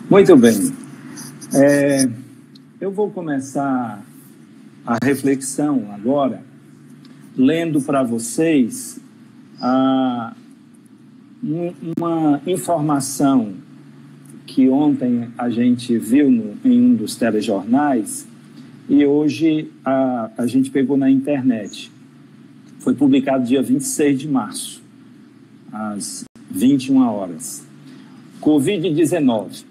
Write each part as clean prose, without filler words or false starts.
Muito bem. Eu vou começar a reflexão agora, lendo para vocês uma informação que ontem a gente viu em um dos telejornais e hoje a gente pegou na internet. Foi publicado dia 26 de março, às 21 horas. Covid-19.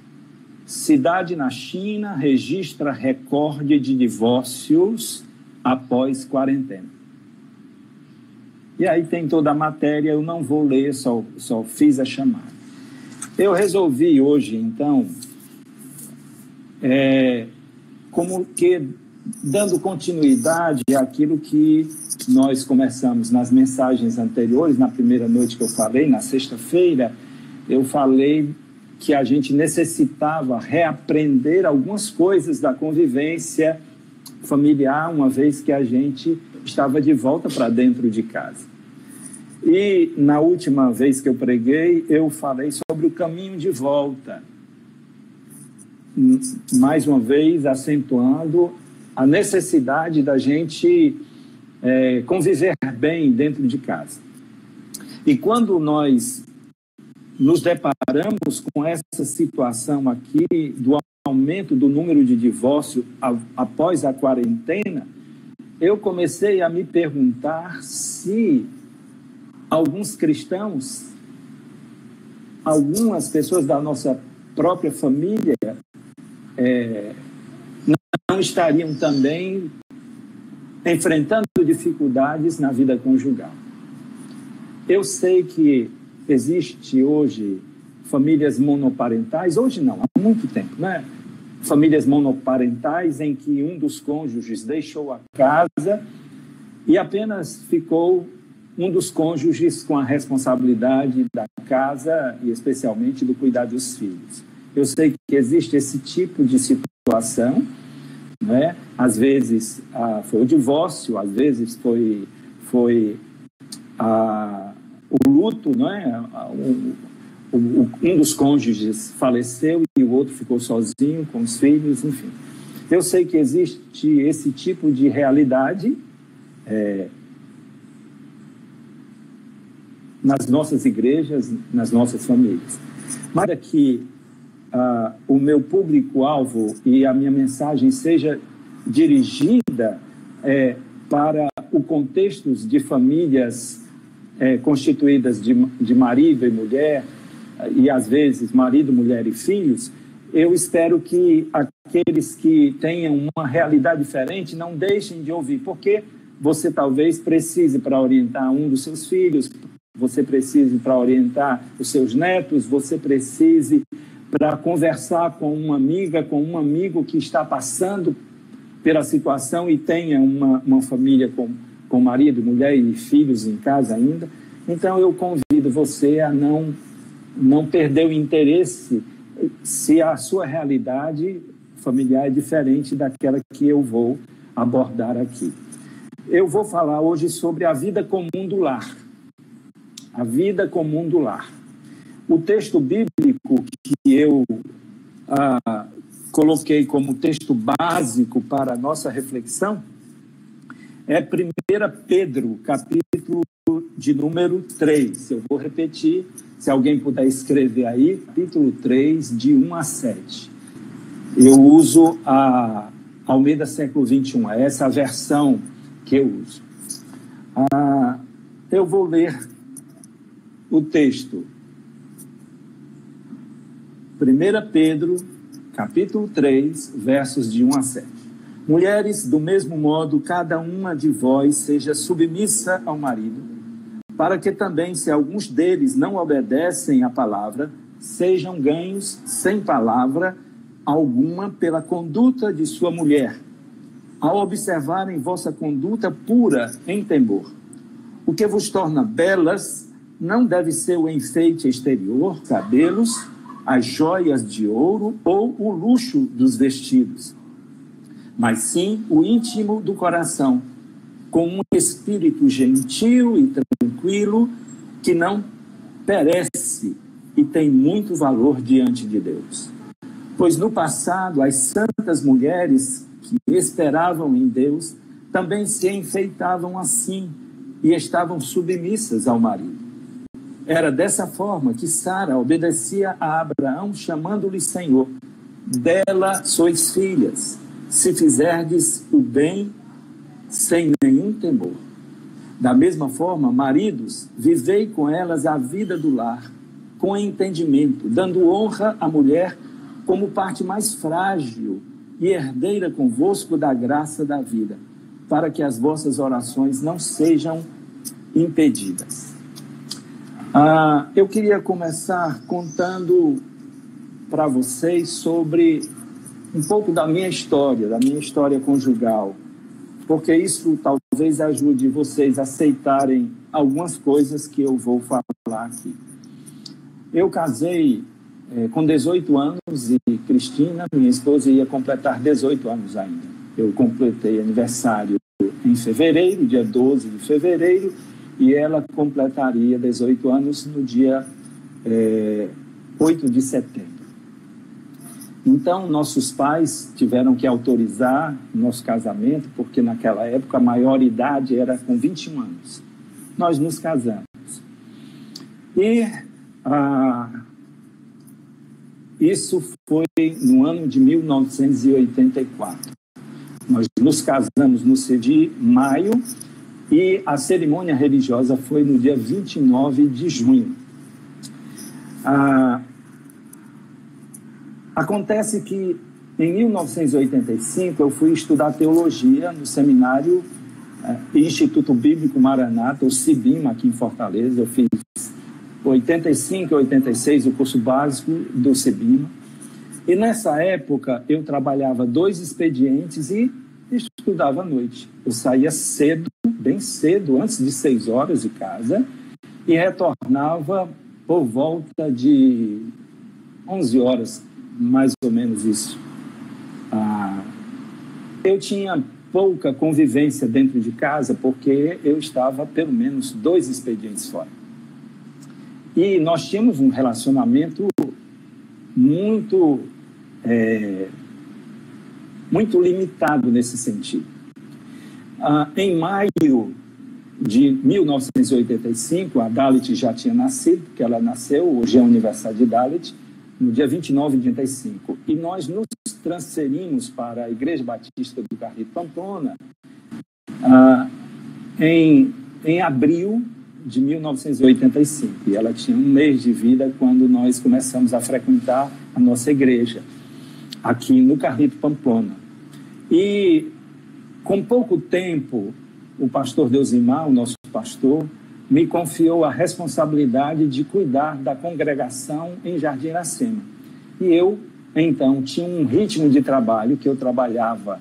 Cidade na China registra recorde de divórcios após quarentena. E aí tem toda a matéria, eu não vou ler, só fiz a chamada. Eu resolvi hoje, então, como que dando continuidade àquilo que nós começamos nas mensagens anteriores, na primeira noite que eu falei, na sexta-feira, eu falei que a gente necessitava reaprender algumas coisas da convivência familiar, uma vez que a gente estava de volta para dentro de casa. E na última vez que eu preguei, eu falei sobre o caminho de volta. Mais uma vez, acentuando a necessidade da gente conviver bem dentro de casa. E quando nós nos deparamos com essa situação aqui do aumento do número de divórcio após a quarentena, eu comecei a me perguntar se alguns cristãos, algumas pessoas da nossa própria família não estariam também enfrentando dificuldades na vida conjugal. Eu sei que existe hoje famílias monoparentais, hoje não, há muito tempo, né? Famílias monoparentais em que um dos cônjuges deixou a casa e apenas ficou um dos cônjuges com a responsabilidade da casa e especialmente do cuidar dos filhos. Eu sei que existe esse tipo de situação, né? Às vezes foi o divórcio, às vezes foi o luto, né? Um dos cônjuges faleceu e o outro ficou sozinho com os filhos, enfim. Eu sei que existe esse tipo de realidade nas nossas igrejas, nas nossas famílias. Mas que o meu público-alvo e a minha mensagem seja dirigida para o contexto de famílias constituídas de marido e mulher, e às vezes marido, mulher e filhos, eu espero que aqueles que tenham uma realidade diferente não deixem de ouvir, porque você talvez precise para orientar um dos seus filhos, você precise para orientar os seus netos, você precise para conversar com uma amiga, com um amigo que está passando pela situação e tenha uma família com marido, mulher e filhos em casa ainda. Então, eu convido você a não perder o interesse se a sua realidade familiar é diferente daquela que eu vou abordar aqui. Eu vou falar hoje sobre a vida comum do lar. A vida comum do lar. O texto bíblico que eu coloquei como texto básico para a nossa reflexão é 1 Pedro, capítulo de número 3. Eu vou repetir, se alguém puder escrever aí, capítulo 3, de 1 a 7. Eu uso a Almeida século XXI, é essa a versão que eu uso. Eu vou ler o texto. 1 Pedro, capítulo 3, versos de 1 a 7. Mulheres, do mesmo modo, cada uma de vós seja submissa ao marido, para que também, se alguns deles não obedecem à palavra, sejam ganhos sem palavra alguma pela conduta de sua mulher, ao observarem vossa conduta pura em temor. O que vos torna belas não deve ser o enfeite exterior, cabelos, as joias de ouro ou o luxo dos vestidos, mas sim o íntimo do coração, com um espírito gentil e tranquilo, que não perece e tem muito valor diante de Deus. Pois no passado, as santas mulheres que esperavam em Deus também se enfeitavam assim e estavam submissas ao marido. Era dessa forma que Sara obedecia a Abraão, chamando-lhe Senhor. Dela sois filhas, se fizerdes o bem sem nenhum temor. Da mesma forma, maridos, vivei com elas a vida do lar, com entendimento, dando honra à mulher como parte mais frágil e herdeira convosco da graça da vida, para que as vossas orações não sejam impedidas. Eu queria começar contando para vocês sobre um pouco da minha história conjugal, porque isso talvez ajude vocês a aceitarem algumas coisas que eu vou falar aqui. Eu casei com 18 anos e Cristina, minha esposa, ia completar 18 anos ainda. Eu completei aniversário em fevereiro, dia 12 de fevereiro, e ela completaria 18 anos no dia 8 de setembro. Então, nossos pais tiveram que autorizar o nosso casamento, porque naquela época a maioridade era com 21 anos. Nós nos casamos. E isso foi no ano de 1984. Nós nos casamos no CEDI, maio, e a cerimônia religiosa foi no dia 29 de junho. Acontece que, em 1985, eu fui estudar teologia no seminário Instituto Bíblico Maranata, o CIBIMA, aqui em Fortaleza. Eu fiz 85 e 86 o curso básico do CIBIMA. E nessa época, eu trabalhava 2 expedientes e estudava à noite. Eu saía cedo, bem cedo, antes de 6 horas de casa, e retornava por volta de 11 horas, mais ou menos isso. Eu tinha pouca convivência dentro de casa, porque eu estava pelo menos 2 expedientes fora. E nós tínhamos um relacionamento muito limitado nesse sentido. Em maio de 1985, a Dalit já tinha nascido, porque ela nasceu, hoje é o aniversário de Dalit, no dia 29 de 85. E nós nos transferimos para a Igreja Batista do Carrito Pamplona em abril de 1985. E ela tinha 1 mês de vida quando nós começamos a frequentar a nossa igreja, aqui no Carrito Pamplona. E com pouco tempo, o pastor Deusimar, o nosso pastor, me confiou a responsabilidade de cuidar da congregação em Jardim Iracema. E eu, então, tinha um ritmo de trabalho que eu trabalhava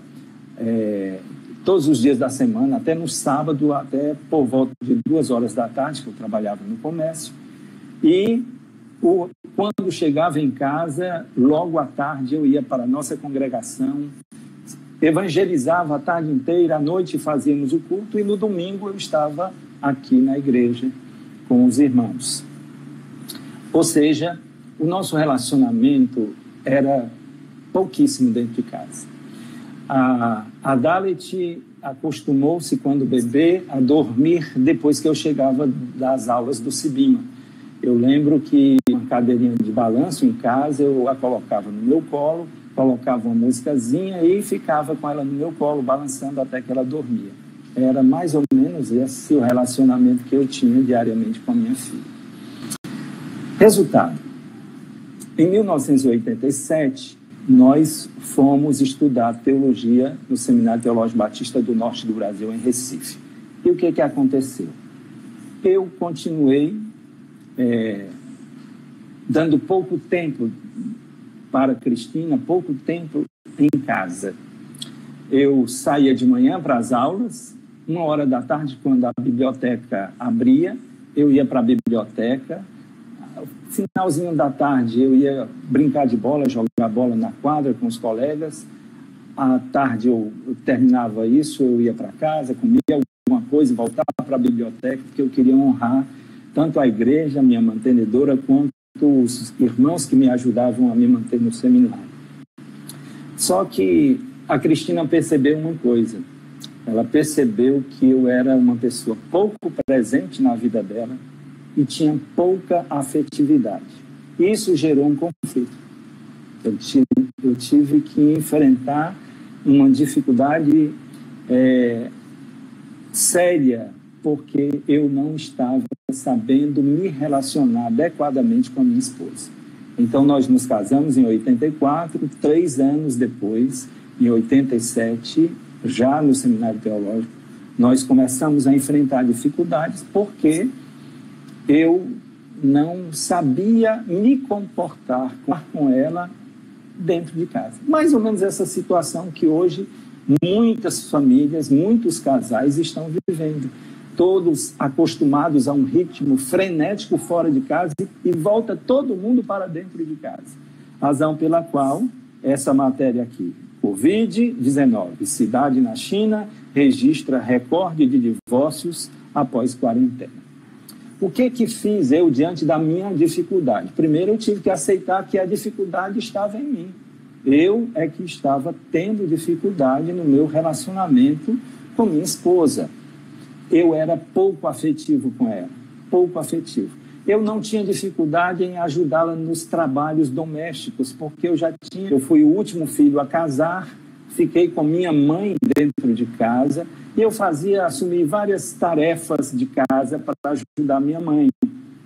todos os dias da semana, até no sábado, até por volta de 2 horas da tarde, que eu trabalhava no comércio. E quando chegava em casa, logo à tarde eu ia para a nossa congregação, evangelizava a tarde inteira, à noite fazíamos o culto, e no domingo eu estava aqui na igreja com os irmãos. Ou seja, o nosso relacionamento era pouquíssimo dentro de casa. A Dalit acostumou-se, quando bebê, a dormir depois que eu chegava das aulas do CIBIMA. Eu lembro que uma cadeirinha de balanço em casa, eu a colocava no meu colo, colocava uma musicazinha e ficava com ela no meu colo, balançando até que ela dormia. Era mais ou menos esse o relacionamento que eu tinha diariamente com a minha filha. Resultado: em 1987, nós fomos estudar teologia no Seminário Teológico Batista do Norte do Brasil, em Recife. E o que aconteceu? Eu continuei dando pouco tempo para Cristina, pouco tempo em casa. Eu saía de manhã para as aulas, 1h da tarde, quando a biblioteca abria, eu ia para a biblioteca. Finalzinho da tarde eu ia brincar de bola, jogar bola na quadra com os colegas. À tarde eu terminava isso, eu ia para casa, comia alguma coisa e voltava para a biblioteca, porque eu queria honrar tanto a igreja, minha mantenedora, quanto os irmãos que me ajudavam a me manter no seminário. Só que a Cristina percebeu uma coisa. Ela percebeu que eu era uma pessoa pouco presente na vida dela e tinha pouca afetividade. Isso gerou um conflito. Eu tive que enfrentar uma dificuldade séria, porque eu não estava sabendo me relacionar adequadamente com a minha esposa. Então, nós nos casamos em 84, 3 anos depois, em 87, já no seminário teológico, nós começamos a enfrentar dificuldades porque eu não sabia me comportar com ela dentro de casa. Mais ou menos essa situação que hoje muitas famílias, muitos casais estão vivendo. Todos acostumados a um ritmo frenético fora de casa e volta todo mundo para dentro de casa. Razão pela qual essa matéria aqui, Covid-19, cidade na China registra recorde de divórcios após quarentena. O que fiz eu diante da minha dificuldade? Primeiro, eu tive que aceitar que a dificuldade estava em mim. Eu é que estava tendo dificuldade no meu relacionamento com minha esposa. Eu era pouco afetivo com ela, pouco afetivo. Eu não tinha dificuldade em ajudá-la nos trabalhos domésticos, porque eu fui o último filho a casar, fiquei com minha mãe dentro de casa e eu assumir várias tarefas de casa para ajudar minha mãe.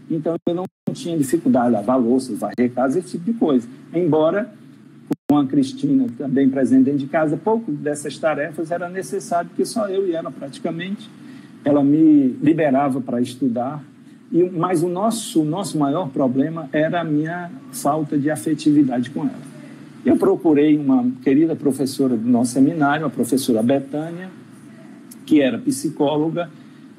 Então, eu não tinha dificuldade, lavar louça, varrer casa, esse tipo de coisa. Embora, com a Cristina também presente dentro de casa, pouco dessas tarefas era necessário, porque só eu e ela praticamente. Ela me liberava para estudar, mas o nosso maior problema era a minha falta de afetividade com ela. Eu procurei uma querida professora do nosso seminário, a professora Betânia, que era psicóloga,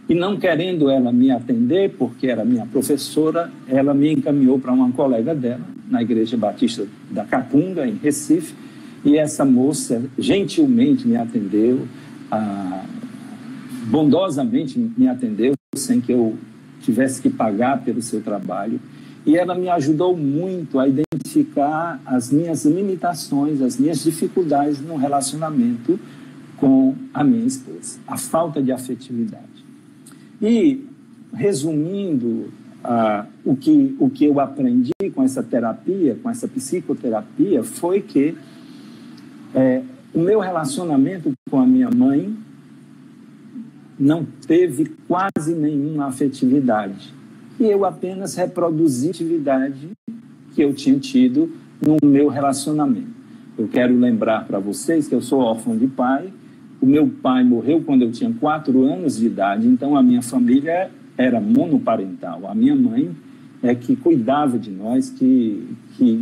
e não querendo ela me atender, porque era minha professora, ela me encaminhou para uma colega dela, na Igreja Batista da Capunga, em Recife, e essa moça gentilmente me atendeu, bondosamente me atendeu, sem que eu tivesse que pagar pelo seu trabalho. E ela me ajudou muito a identificar as minhas limitações, as minhas dificuldades no relacionamento com a minha esposa, a falta de afetividade. E, resumindo, o que eu aprendi com essa terapia, com essa psicoterapia, foi que o meu relacionamento com a minha mãe não teve quase nenhuma afetividade. E eu apenas reproduzi a atividade que eu tinha tido no meu relacionamento. Eu quero lembrar para vocês que eu sou órfão de pai. O meu pai morreu quando eu tinha 4 anos de idade, então a minha família era monoparental. A minha mãe é que cuidava de nós, que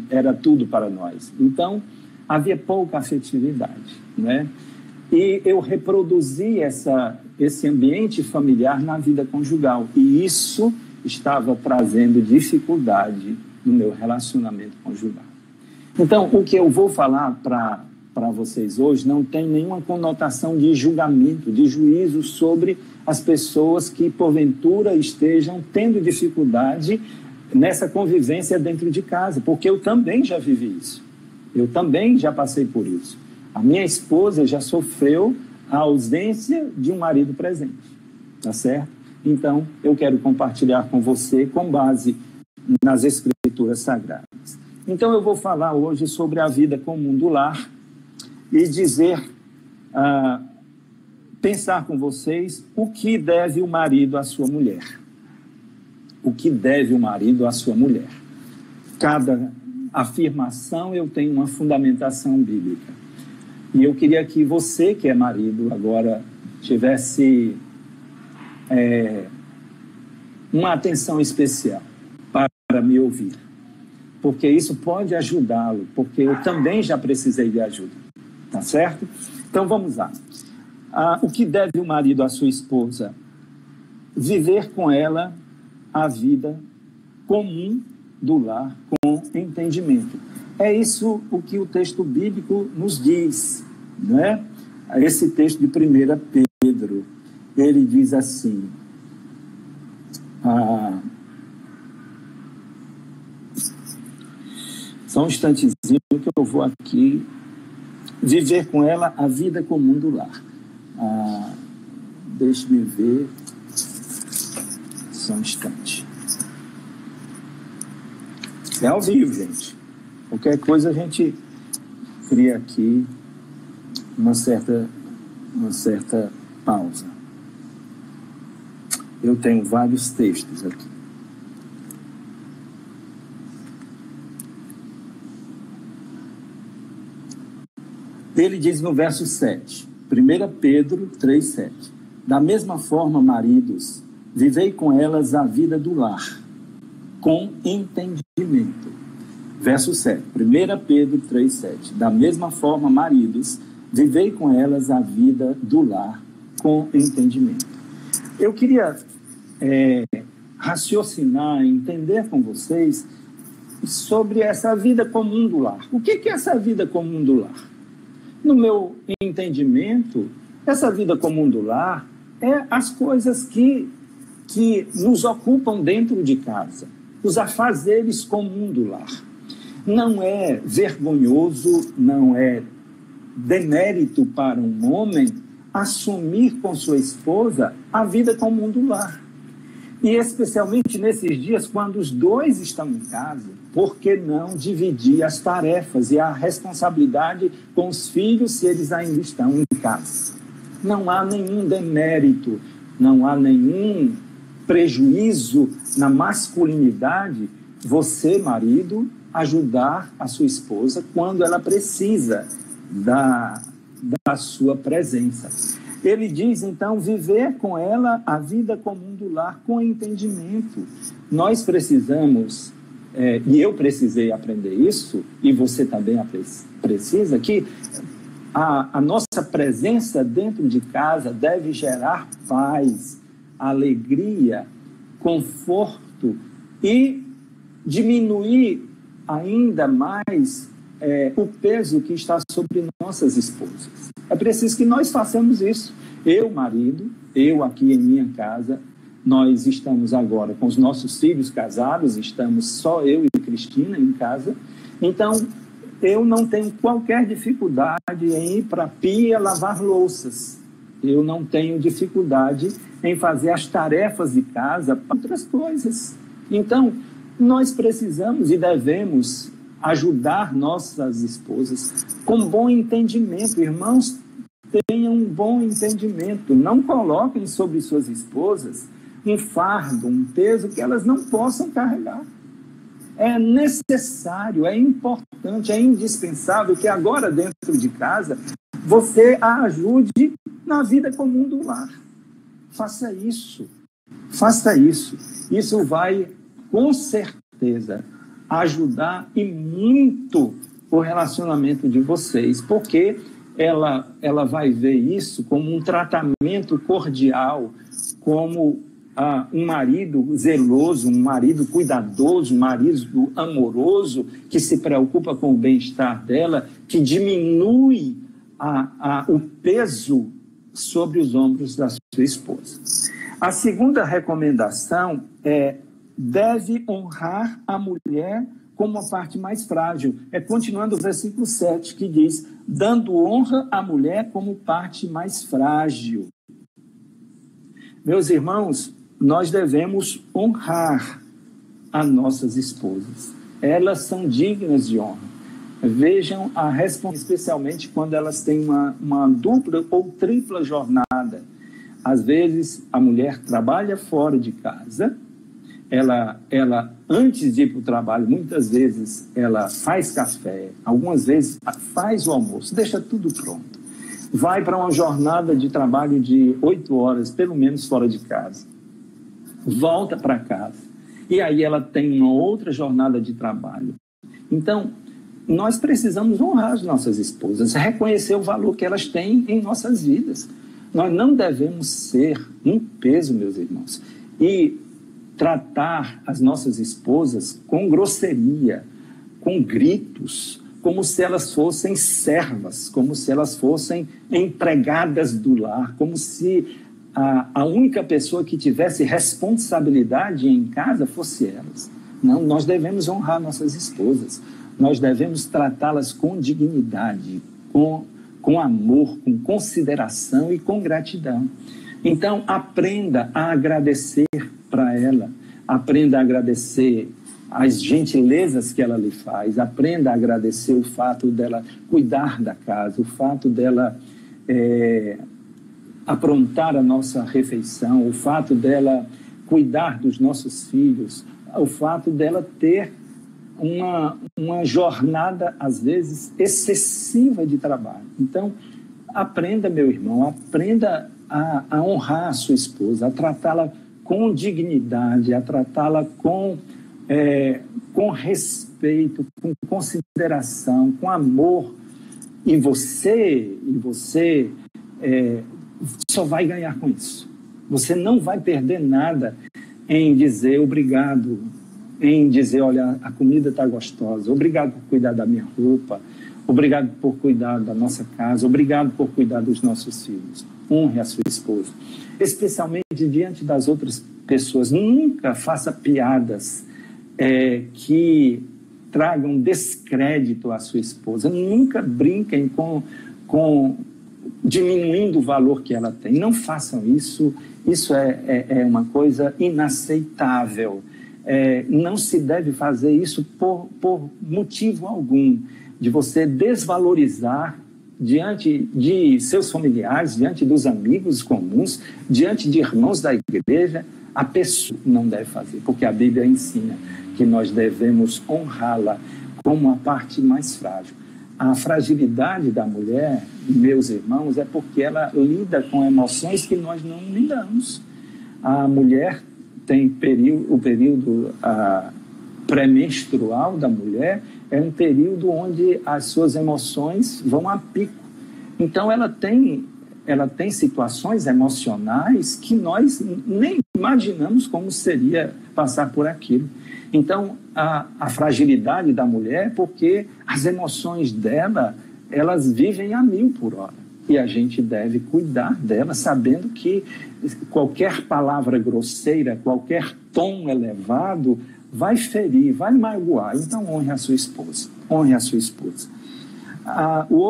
era tudo para nós. Então, havia pouca afetividade, né? E eu reproduzi esse ambiente familiar na vida conjugal. E isso estava trazendo dificuldade no meu relacionamento conjugal. Então, o que eu vou falar para vocês hoje não tem nenhuma conotação de julgamento, de juízo sobre as pessoas que, porventura, estejam tendo dificuldade nessa convivência dentro de casa, porque eu também já vivi isso. Eu também já passei por isso. A minha esposa já sofreu a ausência de um marido presente, tá certo? Então, eu quero compartilhar com você com base nas Escrituras Sagradas. Então, eu vou falar hoje sobre a vida comum do lar e pensar com vocês o que deve o marido à sua mulher. O que deve o marido à sua mulher. Cada afirmação eu tenho uma fundamentação bíblica. E eu queria que você, que é marido, agora tivesse uma atenção especial para me ouvir. Porque isso pode ajudá-lo, porque eu também já precisei de ajuda. Tá certo? Então, vamos lá. O que deve o marido à sua esposa? Viver com ela a vida comum do lar com entendimento. É isso o que o texto bíblico nos diz, né? Esse texto de 1 Pedro, ele diz assim, só um instantezinho que eu vou aqui viver com ela a vida comum do lar. Deixe-me ver, só um instante. É ao vivo, gente. Qualquer coisa a gente cria aqui uma certa pausa. Eu tenho vários textos aqui. Ele diz no verso 7, 1 Pedro 3,7: da mesma forma, maridos, vivei com elas a vida do lar, com entendimento. Verso 7, 1 Pedro 3,7: da mesma forma, maridos, vivei com elas a vida do lar, com entendimento. Eu queria raciocinar, entender com vocês sobre essa vida comum do lar. O que é essa vida comum do lar? No meu entendimento, essa vida comum do lar é as coisas que nos ocupam dentro de casa, os afazeres comuns do lar. Não é vergonhoso, não é demérito para um homem assumir com sua esposa a vida comum do lar. E especialmente nesses dias, quando os dois estão em casa, por que não dividir as tarefas e a responsabilidade com os filhos se eles ainda estão em casa? Não há nenhum demérito, não há nenhum prejuízo na masculinidade, você, marido, ajudar a sua esposa quando ela precisa da sua presença. Ele diz, então, viver com ela a vida comum do lar com entendimento. Nós precisamos, e eu precisei aprender isso, e você também precisa, que a nossa presença dentro de casa deve gerar paz, alegria, conforto e diminuir ainda mais o peso que está sobre nossas esposas. É preciso que nós façamos isso. Eu, marido, eu aqui em minha casa, nós estamos agora com os nossos filhos casados, estamos só eu e Cristina em casa, então eu não tenho qualquer dificuldade em ir para a pia lavar louças. Eu não tenho dificuldade em fazer as tarefas de casa, outras coisas. Então, nós precisamos e devemos ajudar nossas esposas com bom entendimento. Irmãos, tenham um bom entendimento. Não coloquem sobre suas esposas um fardo, um peso que elas não possam carregar. É necessário, é importante, é indispensável que agora dentro de casa você a ajude na vida comum do lar. Faça isso. Faça isso. Isso vai, com certeza, ajudar e muito o relacionamento de vocês, porque ela vai ver isso como um tratamento cordial, como um marido zeloso, um marido cuidadoso, um marido amoroso, que se preocupa com o bem-estar dela, que diminui o peso sobre os ombros da sua esposa. A segunda recomendação deve honrar a mulher como a parte mais frágil. Continuando o versículo 7, que diz, dando honra à mulher como parte mais frágil. Meus irmãos, nós devemos honrar as nossas esposas. Elas são dignas de honra. Vejam a responsabilidade, especialmente quando elas têm uma dupla ou tripla jornada. Às vezes, a mulher trabalha fora de casa, ela antes de ir para o trabalho, muitas vezes, ela faz café, algumas vezes faz o almoço, deixa tudo pronto. Vai para uma jornada de trabalho de 8 horas, pelo menos fora de casa. Volta para casa. E aí ela tem uma outra jornada de trabalho. Então, nós precisamos honrar as nossas esposas, reconhecer o valor que elas têm em nossas vidas. Nós não devemos ser um peso, meus irmãos, e tratar as nossas esposas com grosseria, com gritos, como se elas fossem servas, como se elas fossem empregadas do lar, como se a única pessoa que tivesse responsabilidade em casa fosse elas. Não, nós devemos honrar nossas esposas, nós devemos tratá-las com dignidade, com amor, com consideração e com gratidão. Então, aprenda a agradecer para ela, aprenda a agradecer as gentilezas que ela lhe faz, aprenda a agradecer o fato dela cuidar da casa, o fato dela aprontar a nossa refeição, o fato dela cuidar dos nossos filhos, o fato dela ter uma jornada, às vezes, excessiva de trabalho. Então, aprenda, meu irmão, aprenda a honrar a sua esposa, a tratá-la com dignidade, a tratá-la com respeito, com consideração, com amor. E você só vai ganhar com isso. Você não vai perder nada em dizer obrigado, em dizer, olha, a comida está gostosa, obrigado por cuidar da minha roupa, obrigado por cuidar da nossa casa, obrigado por cuidar dos nossos filhos. Honre a sua esposa, especialmente diante das outras pessoas. Nunca faça piadas que tragam descrédito à sua esposa. Nunca brinquem com diminuindo o valor que ela tem. Não façam isso. Isso é uma coisa inaceitável. Não se deve fazer isso por motivo algum, de você desvalorizar diante de seus familiares, diante dos amigos comuns, diante de irmãos da igreja. A pessoa não deve fazer, porque a Bíblia ensina que nós devemos honrá-la como a parte mais frágil. A fragilidade da mulher, meus irmãos, é porque ela lida com emoções que nós não lidamos. A mulher tem o período pré-menstrual da mulher, é um período onde as suas emoções vão a pico. Então, ela tem situações emocionais que nós nem imaginamos como seria passar por aquilo. Então, a fragilidade da mulher é porque as emoções dela, elas vivem a 1000 por hora. E a gente deve cuidar dela, sabendo que qualquer palavra grosseira, qualquer tom elevado, vai ferir, vai magoar. Então, honre a sua esposa. Honre a sua esposa. O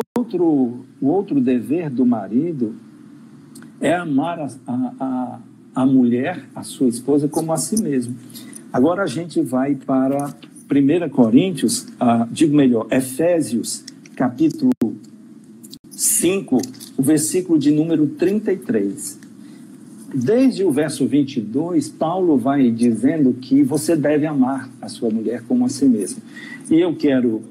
outro dever do marido é amar a mulher, a sua esposa, como a si mesmo. Agora a gente vai para 1 Coríntios, Efésios, capítulo 5, o versículo de número 33. Desde o verso 22, Paulo vai dizendo que você deve amar a sua mulher como a si mesmo. E eu quero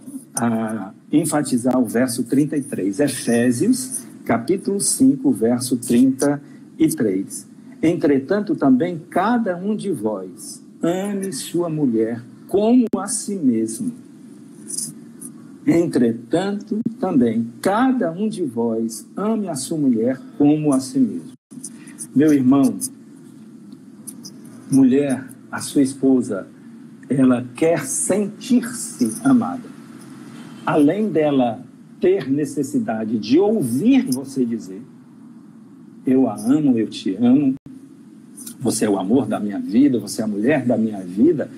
enfatizar o verso 33. Efésios, capítulo 5, verso 33. Entretanto, também cada um de vós ame sua mulher como a si mesmo. Entretanto, também cada um de vós ame a sua mulher como a si mesmo. Meu irmão, mulher, a sua esposa, ela quer sentir-se amada. Além dela ter necessidade de ouvir você dizer, eu a amo, eu te amo, você é o amor da minha vida, você é a mulher da minha vida,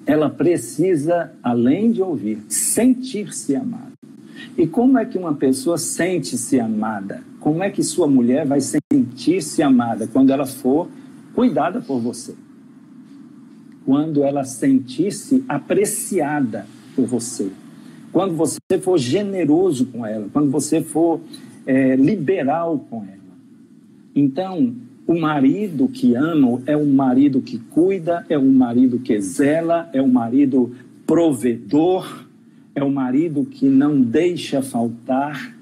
ela precisa, além de ouvir, sentir-se amada. E como é que uma pessoa sente-se amada? Como é que sua mulher vai sentir-se amada quando ela for cuidada por você? Quando ela sentir-se apreciada por você? Quando você for generoso com ela? Quando você for liberal com ela? Então, o marido que ama é um marido que cuida, é um marido que zela, é um marido provedor, é um marido que não deixa faltar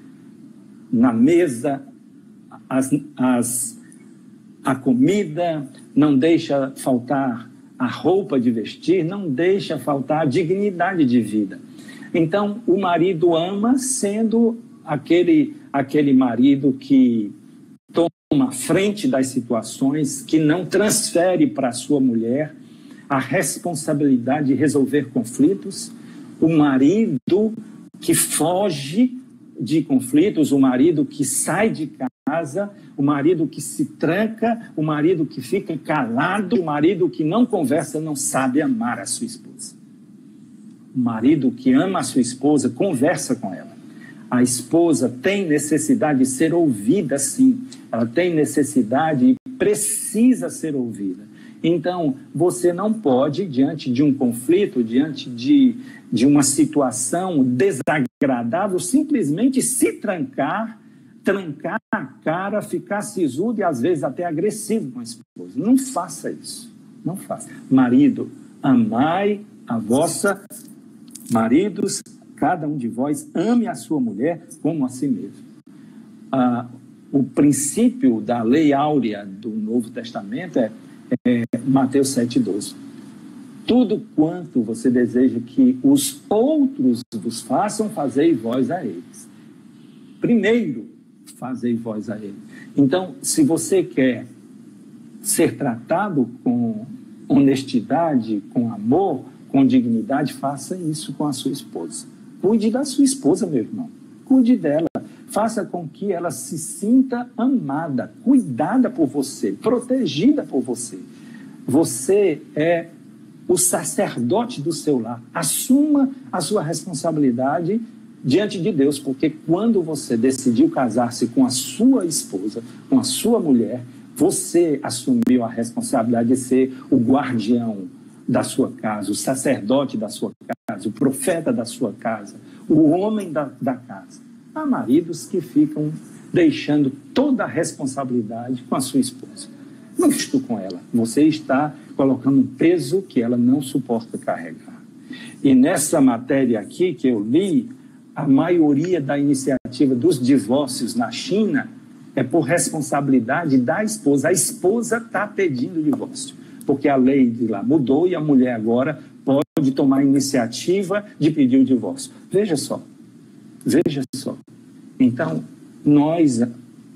na mesa a comida, não deixa faltar a roupa de vestir, não deixa faltar a dignidade de vida. Então, o marido ama sendo aquele marido que toma frente das situações, que não transfere para a sua mulher a responsabilidade de resolver conflitos, o marido que foge de conflitos, o marido que sai de casa, o marido que se tranca, o marido que fica calado, o marido que não conversa, não sabe amar a sua esposa. O marido que ama a sua esposa conversa com ela. A esposa tem necessidade de ser ouvida, sim. Ela tem necessidade e precisa ser ouvida. Então, você não pode, diante de um conflito, diante de uma situação desagradável, simplesmente se trancar a cara, ficar sisudo e às vezes até agressivo com a esposa. Não faça isso. Não faça. Marido, amai a vossa... Maridos, cada um de vós ame a sua mulher como a si mesmo. O princípio da lei áurea do Novo Testamento é Mateus 7,12. Tudo quanto você deseja que os outros vos façam, fazei vós a eles. Primeiro, fazei vós a eles. Então, se você quer ser tratado com honestidade, com amor, com dignidade, faça isso com a sua esposa. Cuide da sua esposa, meu irmão. Cuide dela. Faça com que ela se sinta amada, cuidada por você, protegida por você. Você é o sacerdote do seu lar. Assuma a sua responsabilidade diante de Deus, porque quando você decidiu casar-se com a sua esposa, com a sua mulher, você assumiu a responsabilidade de ser o guardião da sua casa, o sacerdote da sua casa, o profeta da sua casa, o homem da casa. Há maridos que ficam deixando toda a responsabilidade com a sua esposa. Não estou com ela. Você está colocando um peso que ela não suporta carregar. E nessa matéria aqui que eu li, a maioria da iniciativa dos divórcios na China é por responsabilidade da esposa. A esposa está pedindo divórcio, porque a lei de lá mudou e a mulher agora pode tomar a iniciativa de pedir o divórcio. Veja só. Então, nós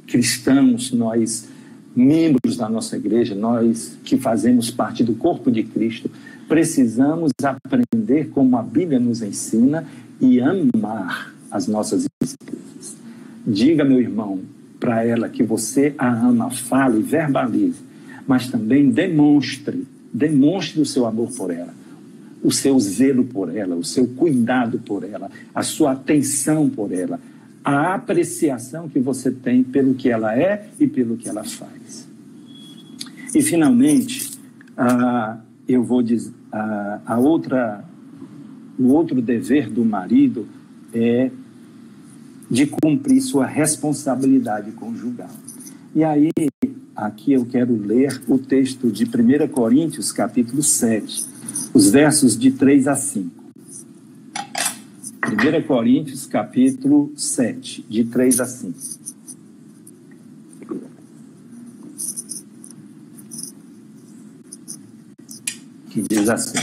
cristãos, nós membros da nossa igreja, nós que fazemos parte do corpo de Cristo, precisamos aprender como a Bíblia nos ensina e amar as nossas esposas. Diga, meu irmão, para ela que você a ama, fale, verbalize, mas também demonstre o seu amor por ela, o seu zelo por ela, o seu cuidado por ela, a sua atenção por ela, a apreciação que você tem pelo que ela é e pelo que ela faz. E, finalmente, eu vou dizer, o outro dever do marido é de cumprir sua responsabilidade conjugal. E aí, aqui eu quero ler o texto de 1 Coríntios, capítulo 7, os versos de 3 a 5. 1 Coríntios, capítulo 7, de 3 a 5. Que diz assim: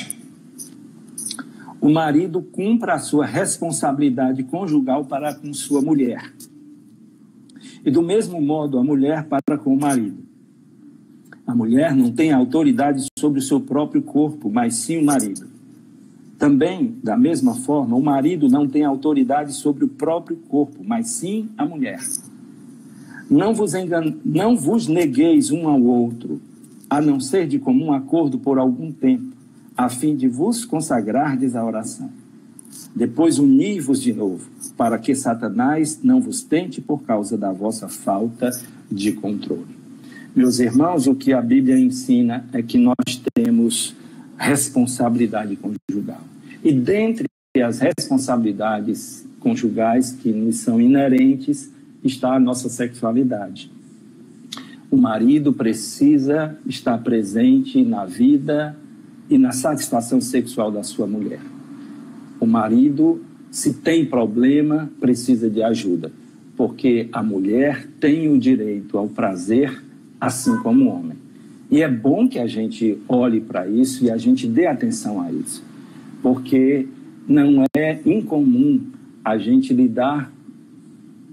o marido cumpra a sua responsabilidade conjugal para com sua mulher. E do mesmo modo a mulher para com o marido. A mulher não tem autoridade sobre o seu próprio corpo, mas sim o marido. Também, da mesma forma, o marido não tem autoridade sobre o próprio corpo, mas sim a mulher. Não vos negueis um ao outro, a não ser de comum acordo por algum tempo, a fim de vos consagrardes à oração. Depois uni-vos de novo, para que Satanás não vos tente por causa da vossa falta de controle. Meus irmãos, o que a Bíblia ensina é que nós temos responsabilidade conjugal. E dentre as responsabilidades conjugais que nos são inerentes está a nossa sexualidade. O marido precisa estar presente na vida e na satisfação sexual da sua mulher. O marido, se tem problema, precisa de ajuda, porque a mulher tem o direito ao prazer, assim como o homem. E é bom que a gente olhe para isso e a gente dê atenção a isso, porque não é incomum a gente lidar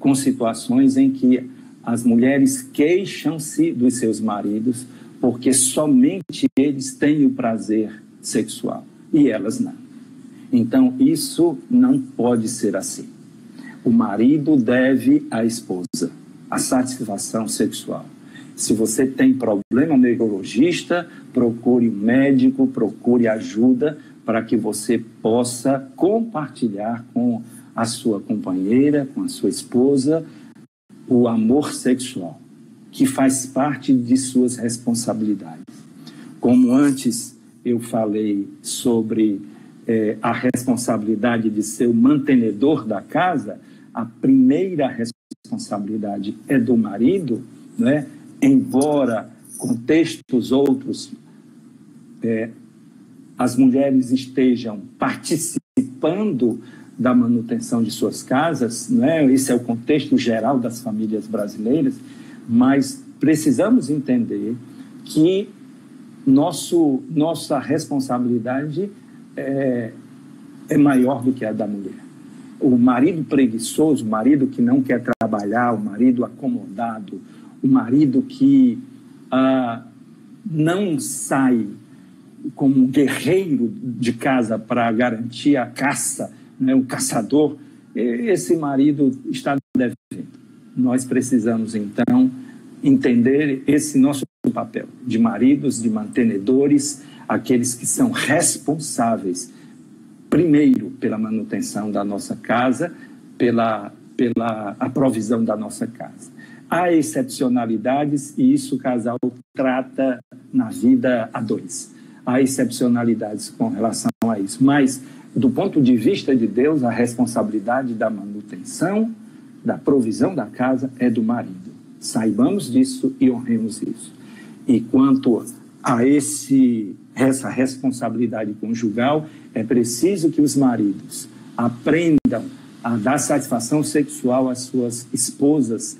com situações em que as mulheres queixam-se dos seus maridos porque somente eles têm o prazer sexual e elas não. Então, isso não pode ser assim. O marido deve à esposa a satisfação sexual. Se você tem problema neurologista, procure um médico, procure ajuda para que você possa compartilhar com a sua companheira, com a sua esposa, o amor sexual, que faz parte de suas responsabilidades. Como antes eu falei sobre a responsabilidade de ser o mantenedor da casa, a primeira responsabilidade é do marido, né? Embora contextos outros as mulheres estejam participando da manutenção de suas casas, né? Esse é o contexto geral das famílias brasileiras, mas precisamos entender que nossa responsabilidade é maior do que a da mulher. O marido preguiçoso, o marido que não quer trabalhar, o marido acomodado, o marido que não sai como um guerreiro de casa para garantir a caça, né, o caçador, esse marido está devendo. Nós precisamos, então, entender esse nosso papel de maridos, de mantenedores, aqueles que são responsáveis, primeiro, pela manutenção da nossa casa, pela a provisão da nossa casa. Há excepcionalidades e isso o casal trata na vida a dois. Há excepcionalidades com relação a isso, mas do ponto de vista de Deus, a responsabilidade da manutenção, da provisão da casa é do marido. Saibamos disso e honremos isso. E quanto a essa responsabilidade conjugal, é preciso que os maridos aprendam a dar satisfação sexual às suas esposas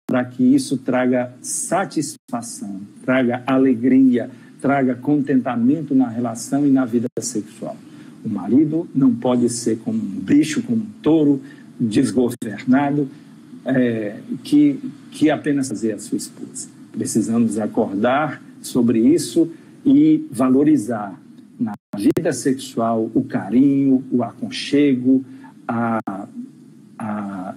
para que isso traga satisfação, traga alegria, traga contentamento na relação e na vida sexual. O marido não pode ser como um bicho, como um touro desgovernado, que apenas fazer a sua esposa. Precisamos acordar sobre isso e valorizar na vida sexual o carinho, o aconchego, a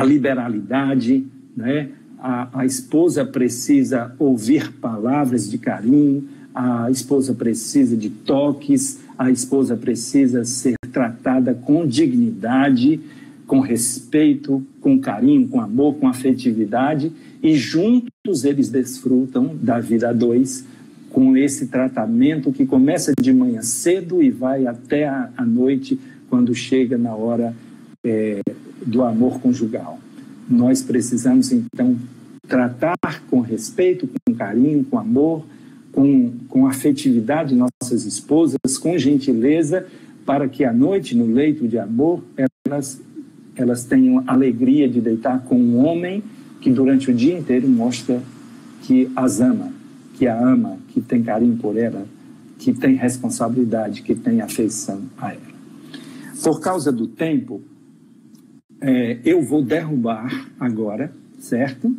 liberalidade, né? A esposa precisa ouvir palavras de carinho, a esposa precisa de toques, a esposa precisa ser tratada com dignidade, com respeito, com carinho, com amor, com afetividade, e juntos eles desfrutam da vida a dois, com esse tratamento que começa de manhã cedo e vai até a noite, quando chega na hora do amor conjugal. Nós precisamos, então, tratar com respeito, com carinho, com amor, com afetividade nossas esposas, com gentileza, para que à noite, no leito de amor, elas tenham alegria de deitar com um homem que durante o dia inteiro mostra que as ama, que a ama, que tem carinho por ela, que tem responsabilidade, que tem afeição a ela. Por causa do tempo, eu vou derrubar agora, certo?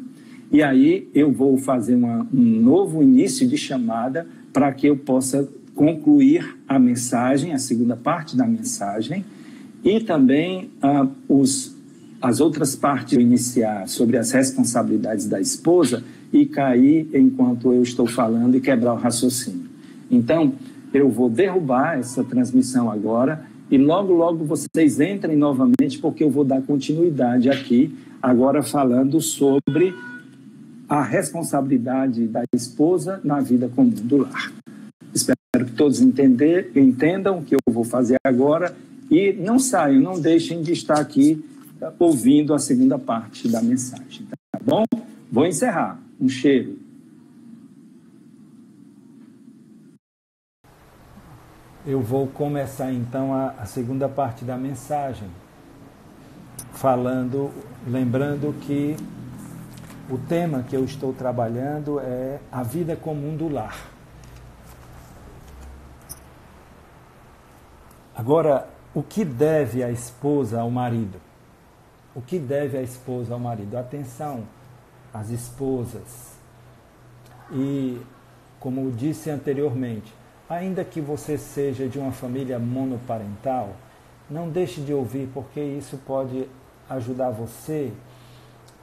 E aí eu vou fazer um novo início de chamada para que eu possa concluir a mensagem, a segunda parte da mensagem, e também as outras partes eu iniciar sobre as responsabilidades da esposa e cair enquanto eu estou falando e quebrar o raciocínio. Então, eu vou derrubar essa transmissão agora e logo, logo vocês entrem novamente, porque eu vou dar continuidade aqui, agora falando sobre a responsabilidade da esposa na vida comum do lar. Espero que todos entendam o que eu vou fazer agora e não saiam, não deixem de estar aqui ouvindo a segunda parte da mensagem, tá bom? Vou encerrar. Um cheiro. Eu vou começar então a segunda parte da mensagem, lembrando que o tema que eu estou trabalhando é a vida comum do lar. Agora, o que deve a esposa ao marido? O que deve a esposa ao marido? Atenção, as esposas. E, como eu disse anteriormente, ainda que você seja de uma família monoparental, não deixe de ouvir, porque isso pode ajudar você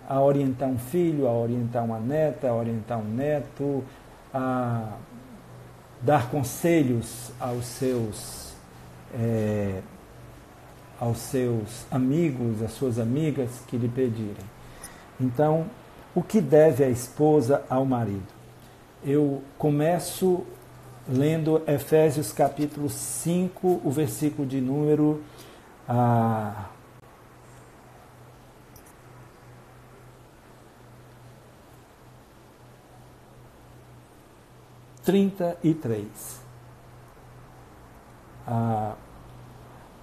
a orientar um filho, a orientar uma neta, a orientar um neto, a dar conselhos aos aos seus amigos, às suas amigas que lhe pedirem. Então, o que deve a esposa ao marido? Eu começo lendo Efésios capítulo 5, o versículo de número 33.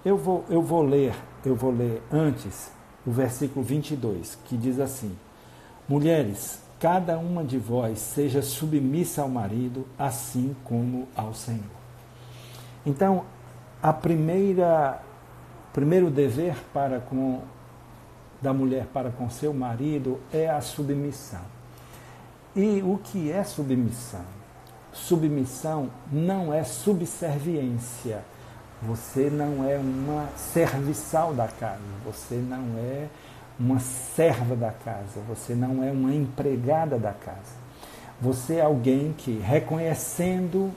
Eu vou ler antes o versículo 22, que diz assim: mulheres, cada uma de vós seja submissa ao marido, assim como ao Senhor. Então, primeiro dever da mulher para com seu marido é a submissão. E o que é submissão? Submissão não é subserviência. Você não é uma serviçal da casa, você não é uma serva da casa, você não é uma empregada da casa. Você é alguém que, reconhecendo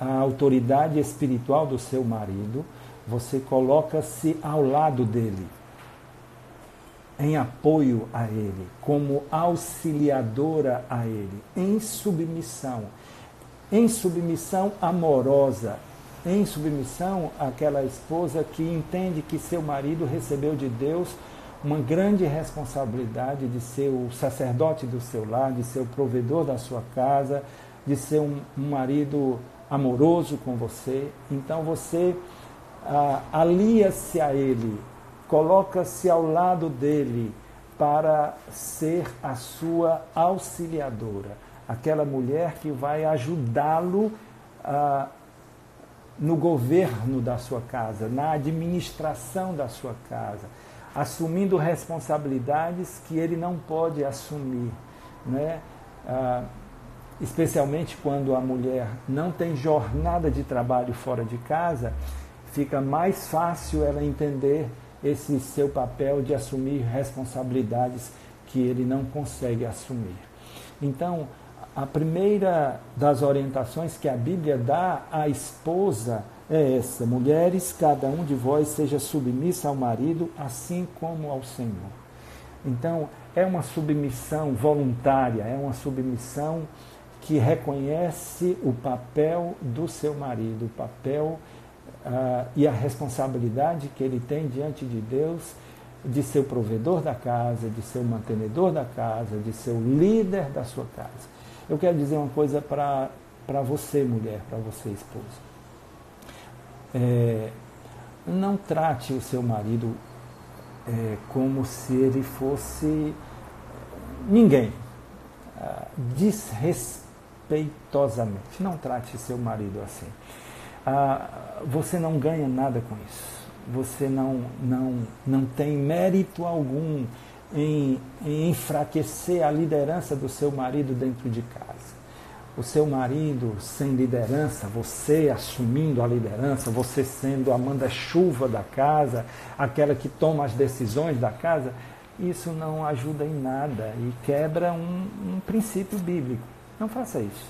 a autoridade espiritual do seu marido, você coloca-se ao lado dele, em apoio a ele, como auxiliadora a ele, em submissão amorosa, em submissão àquela esposa que entende que seu marido recebeu de Deus uma grande responsabilidade de ser o sacerdote do seu lar, de ser o provedor da sua casa, de ser um marido amoroso com você. Então você alia-se a ele, coloca-se ao lado dele para ser a sua auxiliadora, aquela mulher que vai ajudá-lo no governo da sua casa, na administração da sua casa, assumindo responsabilidades que ele não pode assumir, né? Especialmente quando a mulher não tem jornada de trabalho fora de casa, fica mais fácil ela entender esse seu papel de assumir responsabilidades que ele não consegue assumir. Então, a primeira das orientações que a Bíblia dá à esposa é essa: mulheres, cada um de vós seja submissa ao marido, assim como ao Senhor. Então, é uma submissão voluntária, é uma submissão que reconhece o papel do seu marido, o papel e a responsabilidade que ele tem diante de Deus de ser o provedor da casa, de ser o mantenedor da casa, de ser o líder da sua casa. Eu quero dizer uma coisa para você, mulher, para você, esposa. Não trate o seu marido como se ele fosse ninguém. Desrespeitosamente. Não trate seu marido assim. Você não ganha nada com isso. Você não tem mérito algum em enfraquecer a liderança do seu marido dentro de casa. O seu marido sem liderança, você assumindo a liderança, você sendo a manda-chuva da casa, aquela que toma as decisões da casa, isso não ajuda em nada e quebra um princípio bíblico. Não faça isso.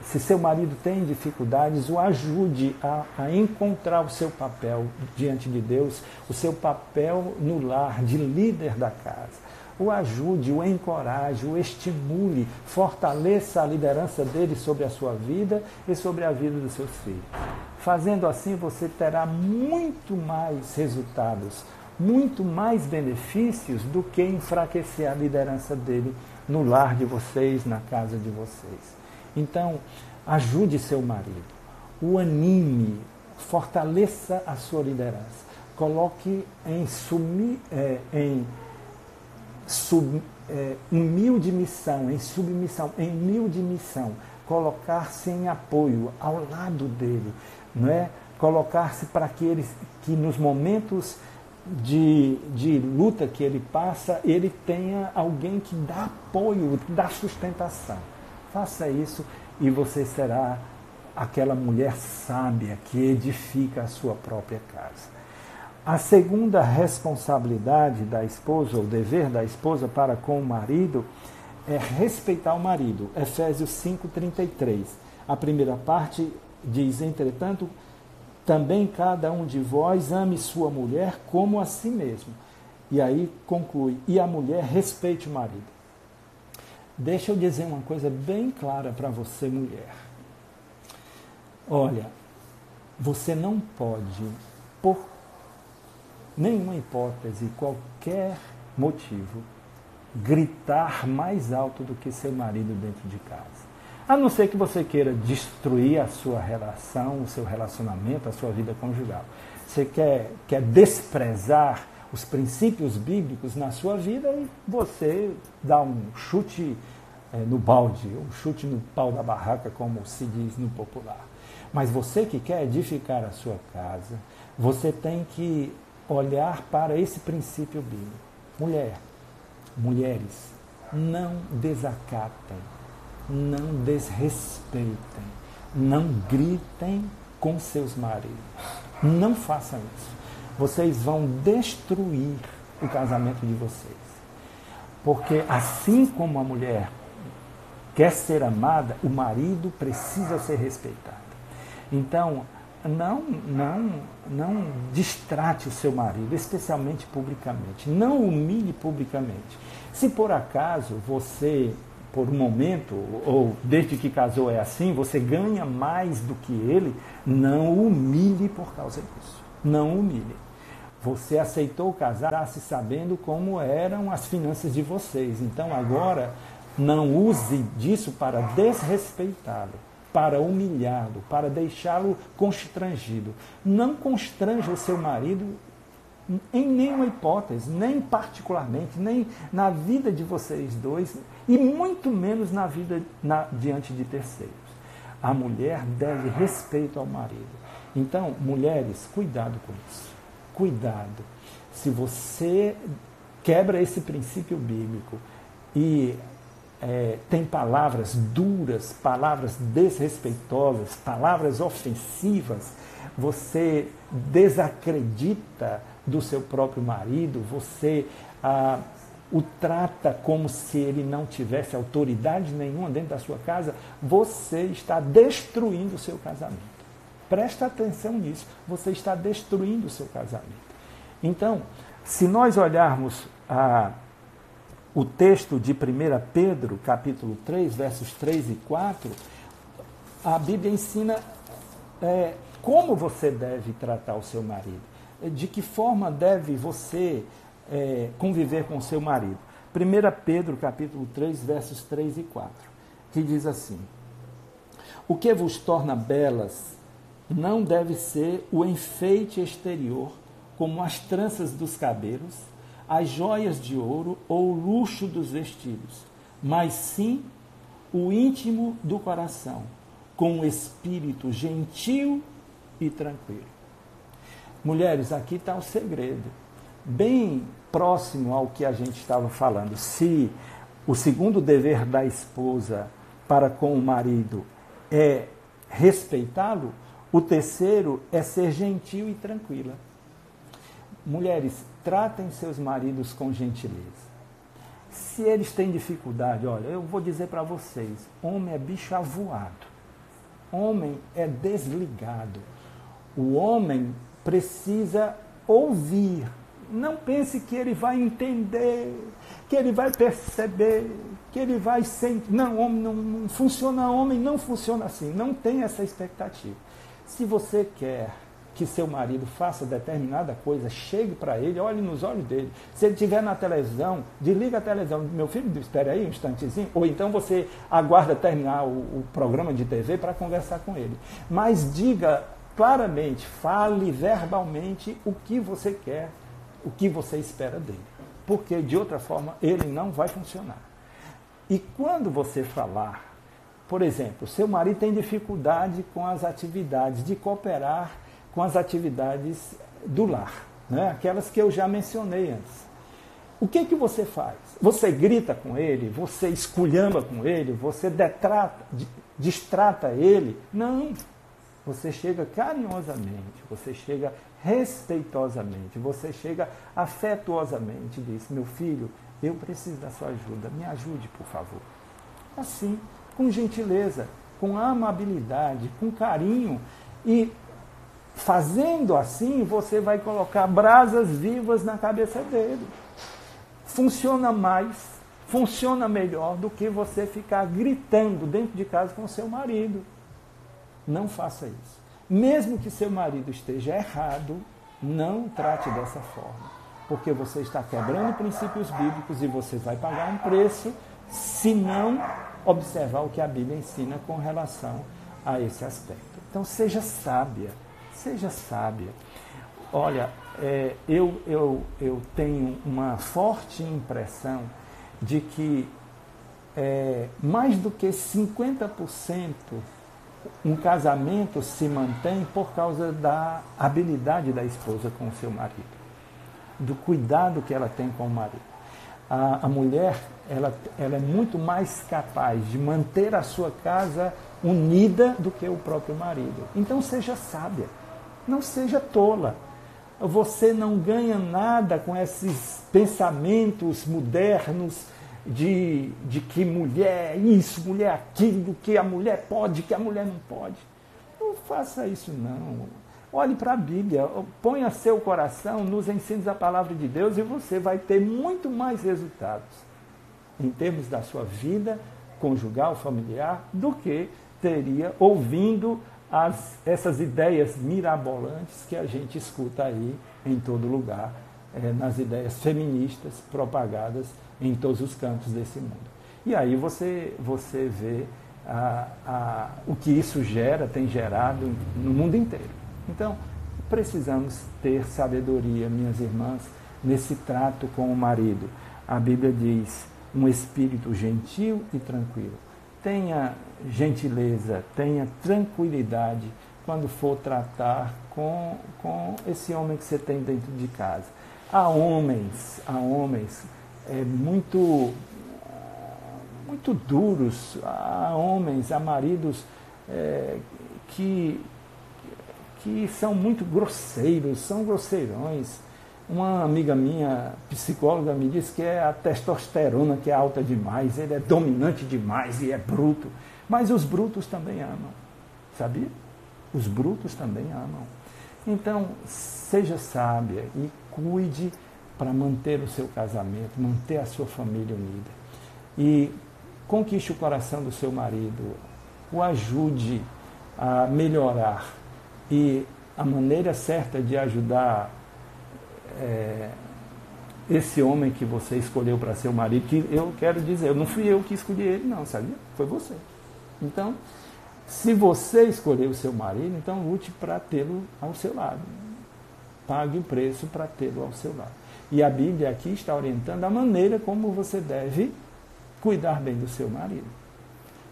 Se seu marido tem dificuldades, o ajude a encontrar o seu papel diante de Deus, o seu papel no lar de líder da casa. O ajude, o encoraje, o estimule, fortaleça a liderança dele sobre a sua vida e sobre a vida dos seus filhos. Fazendo assim, você terá muito mais resultados, muito mais benefícios do que enfraquecer a liderança dele no lar de vocês, na casa de vocês. Então, ajude seu marido, o anime, fortaleça a sua liderança, coloque em humilde missão, em submissão, em humilde missão, colocar-se em apoio ao lado dele, não é? Colocar-se para que nos momentos de luta que ele passa, ele tenha alguém que dá apoio, dá sustentação. Faça isso e você será aquela mulher sábia que edifica a sua própria casa. A segunda responsabilidade da esposa, o dever da esposa para com o marido, é respeitar o marido. Efésios 5:33. A primeira parte diz: entretanto, também cada um de vós ame sua mulher como a si mesmo. E aí conclui, e a mulher respeite o marido. Deixa eu dizer uma coisa bem clara para você, mulher. Olha, você não pode, por nenhuma hipótese, qualquer motivo, gritar mais alto do que seu marido dentro de casa. A não ser que você queira destruir a sua relação, o seu relacionamento, a sua vida conjugal. Você quer desprezar os princípios bíblicos na sua vida e você dá um chute no balde, um chute no pau da barraca, como se diz no popular. Mas você que quer edificar a sua casa, você tem que olhar para esse princípio bíblico. Mulheres, não desacatem, não desrespeitem, não gritem com seus maridos. Não façam isso. Vocês vão destruir o casamento de vocês. Porque assim como a mulher quer ser amada, o marido precisa ser respeitado. Então, não distrate o seu marido, especialmente publicamente. Não humilhe publicamente. Se por acaso você, por um momento, ou desde que casou é assim, você ganha mais do que ele, não o humilhe por causa disso. Não humilhe. Você aceitou casar-se sabendo como eram as finanças de vocês. Então agora não use disso para desrespeitá-lo, para humilhá-lo, para deixá-lo constrangido. Não constranja o seu marido em nenhuma hipótese, nem particularmente, nem na vida de vocês dois, e muito menos na vida diante de terceiros. A mulher deve respeito ao marido. Então, mulheres, cuidado com isso. Cuidado. Se você quebra esse princípio bíblico e tem palavras duras, palavras desrespeitosas, palavras ofensivas, você desacredita do seu próprio marido, você o trata como se ele não tivesse autoridade nenhuma dentro da sua casa, você está destruindo o seu casamento. Presta atenção nisso, você está destruindo o seu casamento. Então, se nós olharmos o texto de 1 Pedro, capítulo 3, versos 3 e 4, a Bíblia ensina como você deve tratar o seu marido, de que forma deve você conviver com o seu marido. 1 Pedro, capítulo 3, versos 3 e 4, que diz assim: o que vos torna belas não deve ser o enfeite exterior, como as tranças dos cabelos, as joias de ouro ou o luxo dos vestidos, mas sim o íntimo do coração, com um espírito gentil e tranquilo. Mulheres, aqui está o segredo, bem próximo ao que a gente estava falando. Se o segundo dever da esposa para com o marido é respeitá-lo, o terceiro é ser gentil e tranquila. Mulheres, tratem seus maridos com gentileza. Se eles têm dificuldade, olha, eu vou dizer para vocês, homem é bicho avoado. Homem é desligado. O homem precisa ouvir. Não pense que ele vai entender, que ele vai perceber, que ele vai sentir. Não, homem não funciona, homem não funciona assim. Não tem essa expectativa. Se você quer que seu marido faça determinada coisa, chegue para ele, olhe nos olhos dele. Se ele estiver na televisão, desliga a televisão. Meu filho, espere aí um instantezinho. Ou então você aguarda terminar o programa de TV para conversar com ele. Mas diga claramente, fale verbalmente o que você quer, o que você espera dele. Porque, de outra forma, ele não vai funcionar. E quando você falar, por exemplo, seu marido tem dificuldade com as atividades, de cooperar com as atividades do lar, né? Aquelas que eu já mencionei antes. O que você faz? Você grita com ele? Você esculhamba com ele? Você distrata ele? Não. Você chega carinhosamente, você chega respeitosamente, você chega afetuosamente e diz: meu filho, eu preciso da sua ajuda, me ajude, por favor. Assim, com gentileza, com amabilidade, com carinho, e fazendo assim, você vai colocar brasas vivas na cabeça dele. Funciona mais, funciona melhor do que você ficar gritando dentro de casa com o seu marido. Não faça isso. Mesmo que seu marido esteja errado, não trate dessa forma. Porque você está quebrando princípios bíblicos e você vai pagar um preço se não observar o que a Bíblia ensina com relação a esse aspecto. Então, seja sábia. Seja sábia. Olha, eu tenho uma forte impressão de que mais do que 50% um casamento se mantém por causa da habilidade da esposa com o seu marido, do cuidado que ela tem com o marido. A mulher, ela é muito mais capaz de manter a sua casa unida do que o próprio marido. Então, seja sábia. Não seja tola. Você não ganha nada com esses pensamentos modernos de que mulher isso, mulher aquilo, que a mulher pode, que a mulher não pode. Não faça isso, não. Olhe para a Bíblia, ponha seu coração nos ensinos da palavra de Deus e você vai ter muito mais resultados em termos da sua vida conjugal, familiar, do que teria ouvindo essas ideias mirabolantes que a gente escuta aí em todo lugar, nas ideias feministas propagadas em todos os cantos desse mundo. E aí você vê o que isso tem gerado no mundo inteiro. Então, precisamos ter sabedoria, minhas irmãs, nesse trato com o marido. A Bíblia diz, um espírito gentil e tranquilo. Tenha gentileza, tenha tranquilidade quando for tratar com esse homem que você tem dentro de casa. Há homens muito duros, há homens, há maridos que são muito grosseiros, são grosseirões. Uma amiga minha, psicóloga, me disse que é a testosterona que é alta demais, ele é dominante demais e é bruto. Mas os brutos também amam, sabia? Os brutos também amam. Então, seja sábia e cuide para manter o seu casamento, manter a sua família unida. E conquiste o coração do seu marido, o ajude a melhorar. E a maneira certa de ajudar esse homem que você escolheu para ser o marido, que eu quero dizer, não fui eu que escolhi ele, não, sabia? Foi você. Então, se você escolheu o seu marido, então lute para tê-lo ao seu lado. Pague o preço para tê-lo ao seu lado. E a Bíblia aqui está orientando a maneira como você deve cuidar bem do seu marido.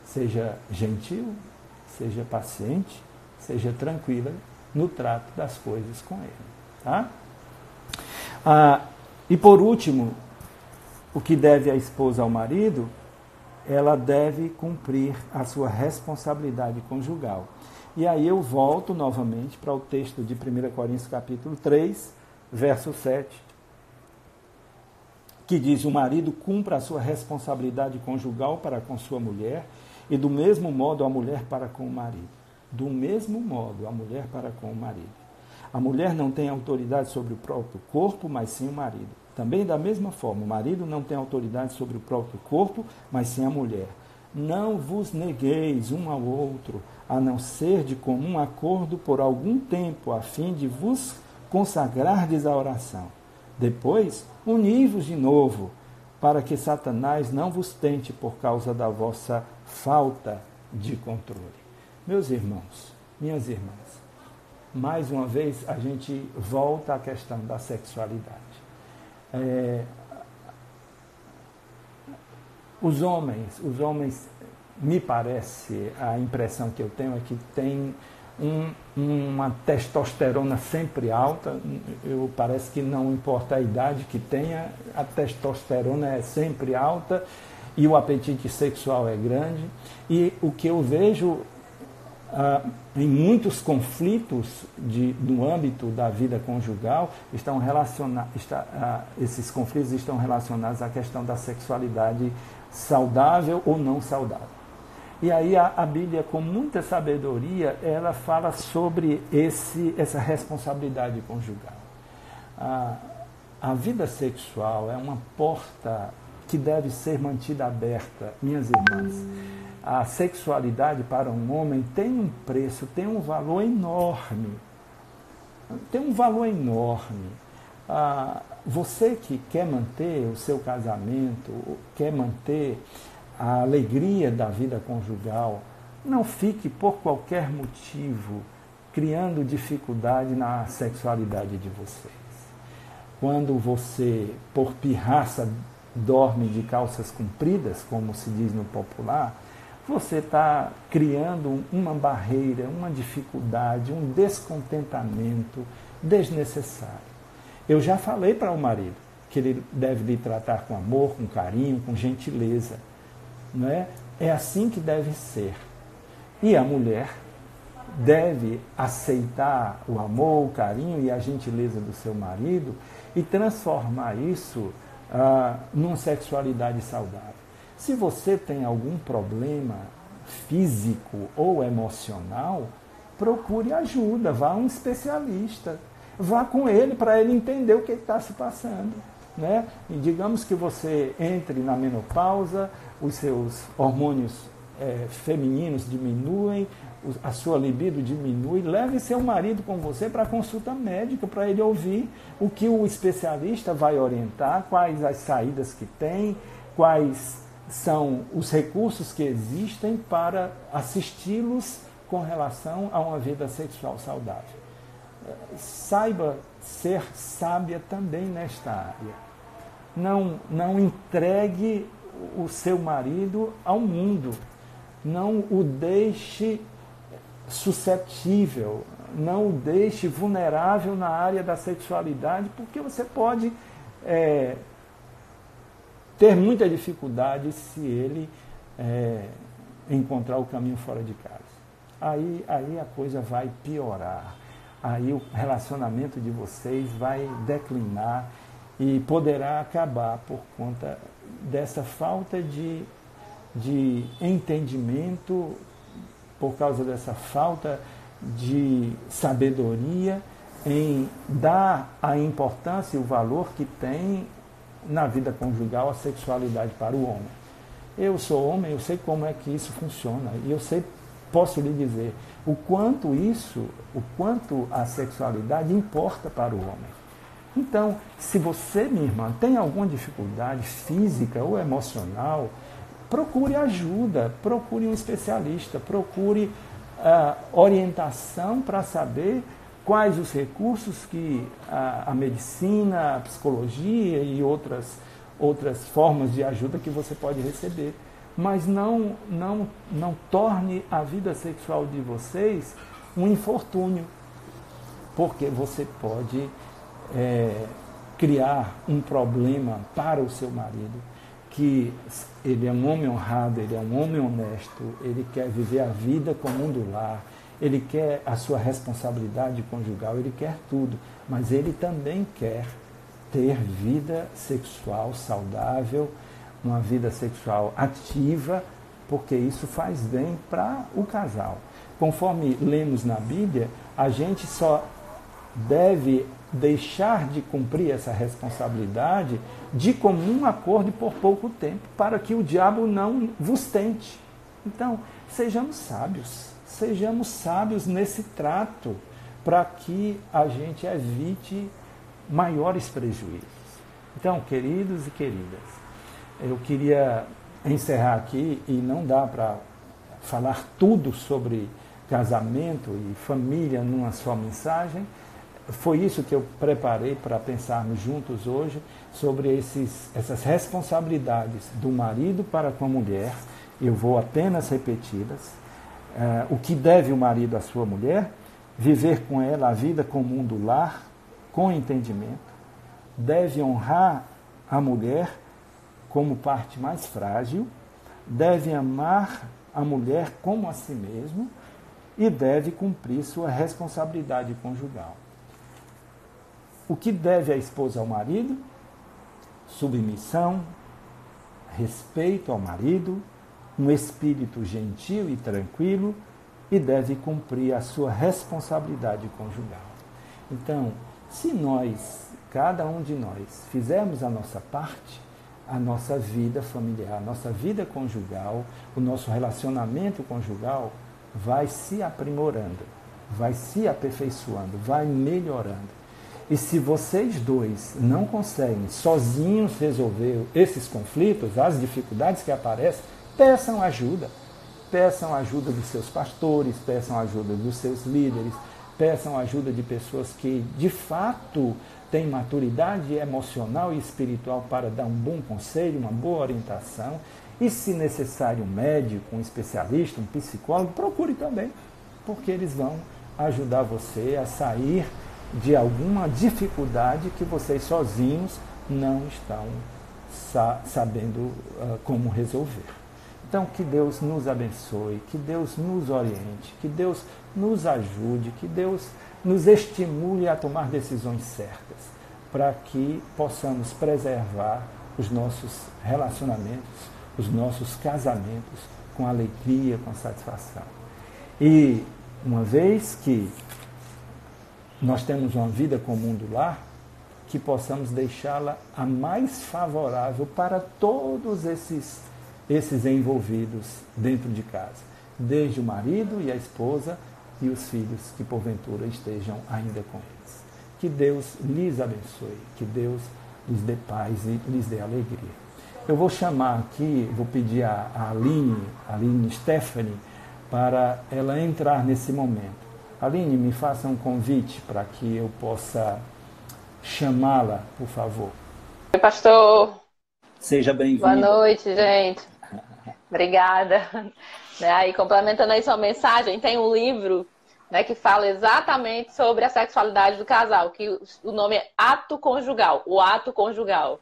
Seja gentil, seja paciente, seja tranquila no trato das coisas com ele. Tá? E por último, o que deve a esposa ao marido, ela deve cumprir a sua responsabilidade conjugal. E aí eu volto novamente para o texto de 1 Coríntios capítulo 3, verso 7, que diz, o marido cumpra a sua responsabilidade conjugal para com sua mulher, e do mesmo modo a mulher para com o marido. Do mesmo modo a mulher para com o marido. A mulher não tem autoridade sobre o próprio corpo, mas sim o marido. Também da mesma forma, o marido não tem autoridade sobre o próprio corpo, mas sim a mulher. Não vos negueis um ao outro, a não ser de comum acordo por algum tempo, a fim de vos consagrardes à oração. Depois, uni-vos de novo, para que Satanás não vos tente por causa da vossa falta de controle. Meus irmãos, minhas irmãs, mais uma vez a gente volta à questão da sexualidade. Os homens, me parece, a impressão que eu tenho é que tem uma testosterona sempre alta. Parece que não importa a idade que tenha, a testosterona é sempre alta e o apetite sexual é grande. E o que eu vejo em muitos conflitos no âmbito da vida conjugal, esses conflitos estão relacionados à questão da sexualidade saudável ou não saudável. E aí a Bíblia, com muita sabedoria, ela fala sobre essa responsabilidade conjugal. A vida sexual é uma porta que deve ser mantida aberta, minhas irmãs. A sexualidade para um homem tem um preço, tem um valor enorme. Tem um valor enorme. Você que quer manter o seu casamento, quer manter a alegria da vida conjugal, não fique por qualquer motivo criando dificuldade na sexualidade de vocês. Quando você, por pirraça, dorme de calças compridas, como se diz no popular, você está criando uma barreira, uma dificuldade, um descontentamento desnecessário. Eu já falei para o marido que ele deve lhe tratar com amor, com carinho, com gentileza. Não é? É assim que deve ser. E a mulher deve aceitar o amor, o carinho e a gentileza do seu marido e transformar isso numa sexualidade saudável. Se você tem algum problema físico ou emocional, procure ajuda, vá a um especialista, vá com ele para ele entender o que está se passando. Né? E digamos que você entre na menopausa, os seus hormônios femininos diminuem, a sua libido diminui, leve seu marido com você para a consulta médica, para ele ouvir o que o especialista vai orientar, quais as saídas que tem, quais são os recursos que existem para assisti-los com relação a uma vida sexual saudável. Saiba ser sábia também nesta área. Não entregue o seu marido ao mundo. Não o deixe suscetível, não o deixe vulnerável na área da sexualidade, porque você pode ter muita dificuldade se ele encontrar o caminho fora de casa. Aí a coisa vai piorar. Aí o relacionamento de vocês vai declinar e poderá acabar por conta dessa falta de entendimento, por causa dessa falta de sabedoria em dar a importância e o valor que tem na vida conjugal a sexualidade para o homem. Eu sou homem, eu sei como é que isso funciona e posso lhe dizer o quanto a sexualidade importa para o homem. Então, se você, minha irmã, tem alguma dificuldade física ou emocional, procure ajuda, procure um especialista, procure orientação para saber quais os recursos que a medicina, a psicologia e outras formas de ajuda que você pode receber. Mas não torne a vida sexual de vocês um infortúnio, porque você pode criar um problema para o seu marido, que ele é um homem honrado, ele é um homem honesto, ele quer viver a vida comum do lar, ele quer a sua responsabilidade conjugal, ele quer tudo, mas ele também quer ter vida sexual saudável, uma vida sexual ativa, porque isso faz bem para o casal. Conforme lemos na Bíblia, a gente só deve deixar de cumprir essa responsabilidade de comum acordo e por pouco tempo, para que o diabo não vos tente. Então, sejamos sábios nesse trato, para que a gente evite maiores prejuízos. Então, queridos e queridas, eu queria encerrar aqui, e não dá para falar tudo sobre casamento e família numa só mensagem. Foi isso que eu preparei para pensarmos juntos hoje, sobre essas responsabilidades do marido para com a mulher. Eu vou apenas repeti-las. O que deve o marido à sua mulher? Viver com ela a vida comum do lar, com entendimento. Deve honrar a mulher como parte mais frágil. Deve amar a mulher como a si mesmo. E deve cumprir sua responsabilidade conjugal. O que deve a esposa ao marido? Submissão, respeito ao marido, um espírito gentil e tranquilo e deve cumprir a sua responsabilidade conjugal. Então, se nós, cada um de nós, fizermos a nossa parte, a nossa vida familiar, a nossa vida conjugal, o nosso relacionamento conjugal vai se aprimorando, vai se aperfeiçoando, vai melhorando. E se vocês dois não conseguem sozinhos resolver esses conflitos, as dificuldades que aparecem, peçam ajuda. Peçam ajuda dos seus pastores, peçam ajuda dos seus líderes, peçam ajuda de pessoas que, de fato, têm maturidade emocional e espiritual para dar um bom conselho, uma boa orientação. E, se necessário, um médico, um especialista, um psicólogo, procure também, porque eles vão ajudar você a sair de alguma dificuldade que vocês sozinhos não estão sabendo como resolver. Então, que Deus nos abençoe, que Deus nos oriente, que Deus nos ajude, que Deus nos estimule a tomar decisões certas, para que possamos preservar os nossos relacionamentos, os nossos casamentos com alegria, com satisfação. E, uma vez que nós temos uma vida comum do lar, que possamos deixá-la a mais favorável para todos esses envolvidos dentro de casa, desde o marido e a esposa e os filhos que porventura estejam ainda com eles. Que Deus lhes abençoe, que Deus lhes dê paz e lhes dê alegria. Eu vou chamar aqui, vou pedir a Aline Stephanie, para ela entrar nesse momento. Aline, me faça um convite para que eu possa chamá-la, por favor. Oi, pastor. Seja bem-vindo. Boa noite, gente. Obrigada. Aí, complementando aí sua mensagem, tem um livro, né, que fala exatamente sobre a sexualidade do casal, que o nome é Ato Conjugal, o Ato Conjugal.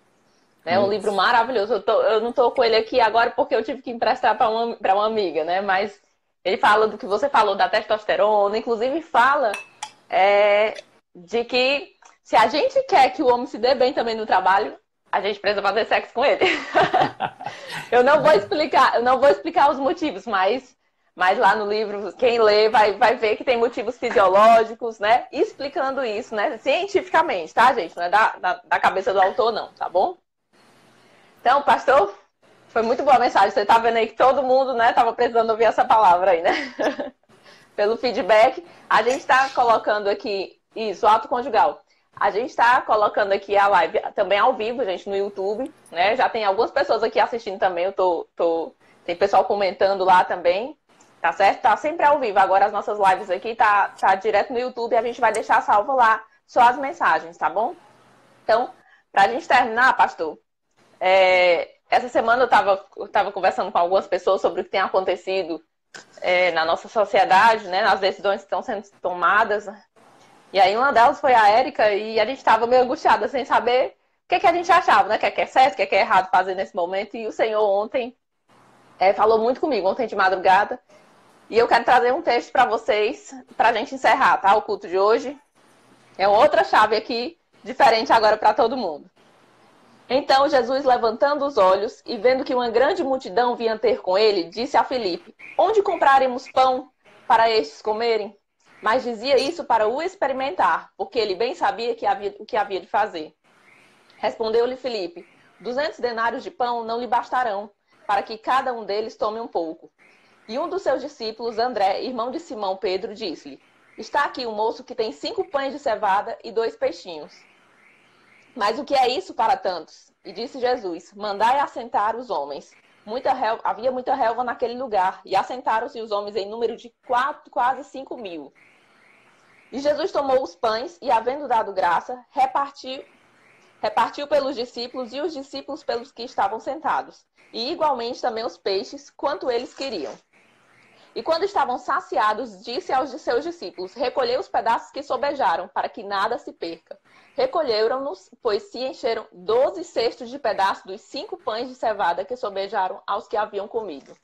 É um livro maravilhoso. Eu não estou com ele aqui agora porque eu tive que emprestar para uma amiga, né? Mas ele fala do que você falou da testosterona, inclusive fala de que se a gente quer que o homem se dê bem também no trabalho, a gente precisa fazer sexo com ele. Eu não vou explicar os motivos, mas lá no livro, quem lê vai ver que tem motivos fisiológicos, né? Explicando isso, né? Cientificamente, tá, gente? Não é da cabeça do autor, não, tá bom? Então, pastor, foi muito boa a mensagem. Você tá vendo aí que todo mundo, né, tava precisando ouvir essa palavra aí, né? Pelo feedback. A gente tá colocando aqui, isso, ato conjugal. A gente tá colocando aqui a live também ao vivo, gente, no YouTube, né? Já tem algumas pessoas aqui assistindo também. Tem pessoal comentando lá também, tá certo? Tá sempre ao vivo. Agora as nossas lives aqui tá direto no YouTube e a gente vai deixar salvo lá só as mensagens, tá bom? Então, pra gente terminar, pastor, essa semana eu tava conversando com algumas pessoas sobre o que tem acontecido na nossa sociedade, né, nas decisões que estão sendo tomadas. E aí uma delas foi a Érica e a gente estava meio angustiada, sem saber o que a gente achava, né? O que é certo, o que é errado fazer nesse momento. E o Senhor ontem falou muito comigo, ontem de madrugada. E eu quero trazer um texto para vocês, para a gente encerrar, tá? O culto de hoje é outra chave aqui, diferente agora para todo mundo. Então Jesus, levantando os olhos e vendo que uma grande multidão vinha ter com ele, disse a Filipe: onde compraremos pão para estes comerem? Mas dizia isso para o experimentar, porque ele bem sabia o que havia de fazer. Respondeu-lhe Filipe: 200 denários de pão não lhe bastarão, para que cada um deles tome um pouco. E um dos seus discípulos, André, irmão de Simão Pedro, disse-lhe: está aqui um moço que tem 5 pães de cevada e 2 peixinhos. Mas o que é isso para tantos? E disse Jesus: mandai assentar os homens. Havia muita relva naquele lugar, e assentaram-se os homens em número de quase 5.000. E Jesus tomou os pães, e havendo dado graça, repartiu pelos discípulos, e os discípulos pelos que estavam sentados. E igualmente também os peixes, quanto eles queriam. E quando estavam saciados, disse aos de seus discípulos: recolhei os pedaços que sobejaram, para que nada se perca. Recolheram-nos, pois se encheram 12 cestos de pedaços dos 5 pães de cevada que sobejaram aos que haviam comido.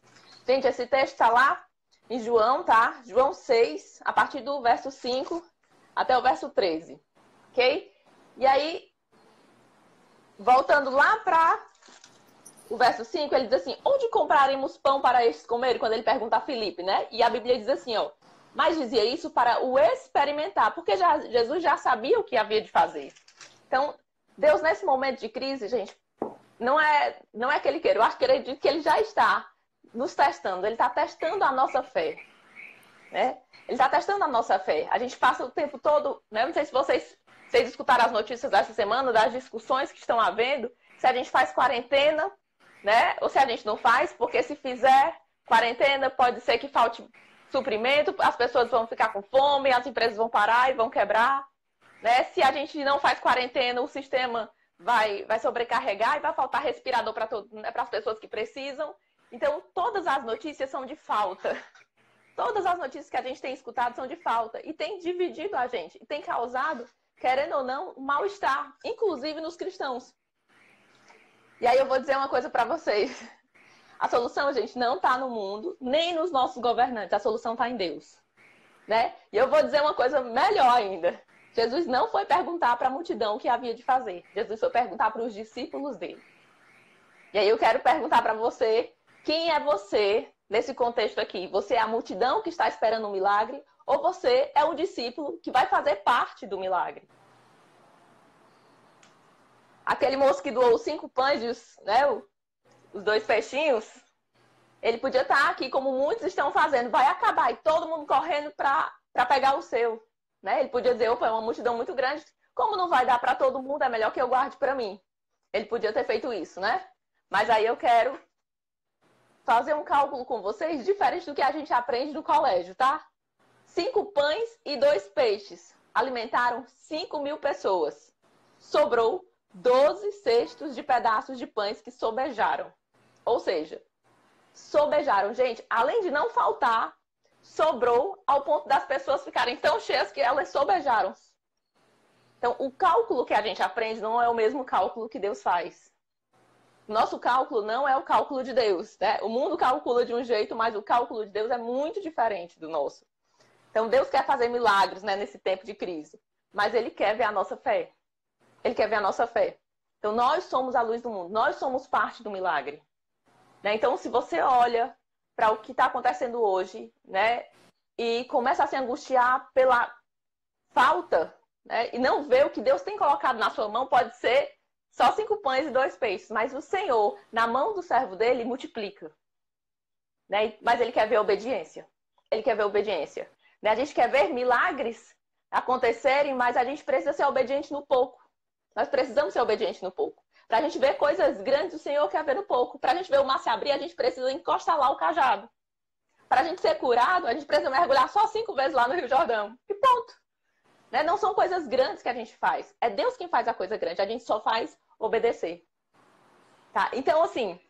Gente, esse texto está lá em João, tá? João 6, a partir do verso 5 até o verso 13. Ok? E aí, voltando lá para o verso 5, ele diz assim, onde compraremos pão para estes comerem? Quando ele pergunta a Filipe, né? E a Bíblia diz assim, ó, mas dizia isso para o experimentar, porque Jesus já sabia o que havia de fazer. Então, Deus, nesse momento de crise, gente, não é que ele queira, eu acredito que ele já está nos testando, ele está testando a nossa fé, né? Ele está testando a nossa fé. A gente passa o tempo todo, né? Não sei se vocês escutaram as notícias dessa semana, das discussões que estão havendo, se a gente faz quarentena, né? Ou se a gente não faz, porque se fizer quarentena, pode ser que falte suprimento, as pessoas vão ficar com fome, as empresas vão parar e vão quebrar, né? Se a gente não faz quarentena, o sistema vai sobrecarregar e vai faltar respirador para né, as pessoas que precisam. Então, todas as notícias são de falta. Todas as notícias que a gente tem escutado são de falta. E tem dividido a gente. E tem causado, querendo ou não, um mal-estar, inclusive nos cristãos. E aí eu vou dizer uma coisa para vocês. A solução, gente, não está no mundo, nem nos nossos governantes. A solução está em Deus. Né? E eu vou dizer uma coisa melhor ainda. Jesus não foi perguntar para a multidão o que havia de fazer. Jesus foi perguntar para os discípulos dele. E aí eu quero perguntar para você, quem é você nesse contexto aqui? Você é a multidão que está esperando um milagre? Ou você é um discípulo que vai fazer parte do milagre? Aquele moço que doou os 5 pães e os 2 peixinhos, ele podia estar aqui, como muitos estão fazendo. Vai acabar e todo mundo correndo para pegar o seu. Né? Ele podia dizer, opa, é uma multidão muito grande. Como não vai dar para todo mundo, é melhor que eu guarde para mim. Ele podia ter feito isso, né? Mas aí eu quero fazer um cálculo com vocês diferente do que a gente aprende no colégio, tá? 5 pães e 2 peixes alimentaram 5.000 pessoas. Sobrou 12 cestos de pedaços de pães que sobejaram. Ou seja, sobejaram. Gente, além de não faltar, sobrou ao ponto das pessoas ficarem tão cheias que elas sobejaram. Então, o cálculo que a gente aprende não é o mesmo cálculo que Deus faz. Nosso cálculo não é o cálculo de Deus, né? O mundo calcula de um jeito, mas o cálculo de Deus é muito diferente do nosso. Então, Deus quer fazer milagres, né, nesse tempo de crise, mas Ele quer ver a nossa fé. Ele quer ver a nossa fé. Então, nós somos a luz do mundo. Nós somos parte do milagre. Né? Então, se você olha para o que está acontecendo hoje, né, e começa a se angustiar pela falta, né, e não vê o que Deus tem colocado na sua mão, pode ser só 5 pães e 2 peixes, mas o Senhor, na mão do servo dele, multiplica. Né? Mas Ele quer ver obediência. Ele quer ver obediência. Né? A gente quer ver milagres acontecerem, mas a gente precisa ser obediente no pouco. Nós precisamos ser obedientes no pouco. Para a gente ver coisas grandes, o Senhor quer ver no pouco. Para a gente ver o mar se abrir, a gente precisa encostar lá o cajado. Para a gente ser curado, a gente precisa mergulhar só 5 vezes lá no Rio Jordão. E ponto. Né? Não são coisas grandes que a gente faz. É Deus quem faz a coisa grande. A gente só faz obedecer. Tá? Então, assim,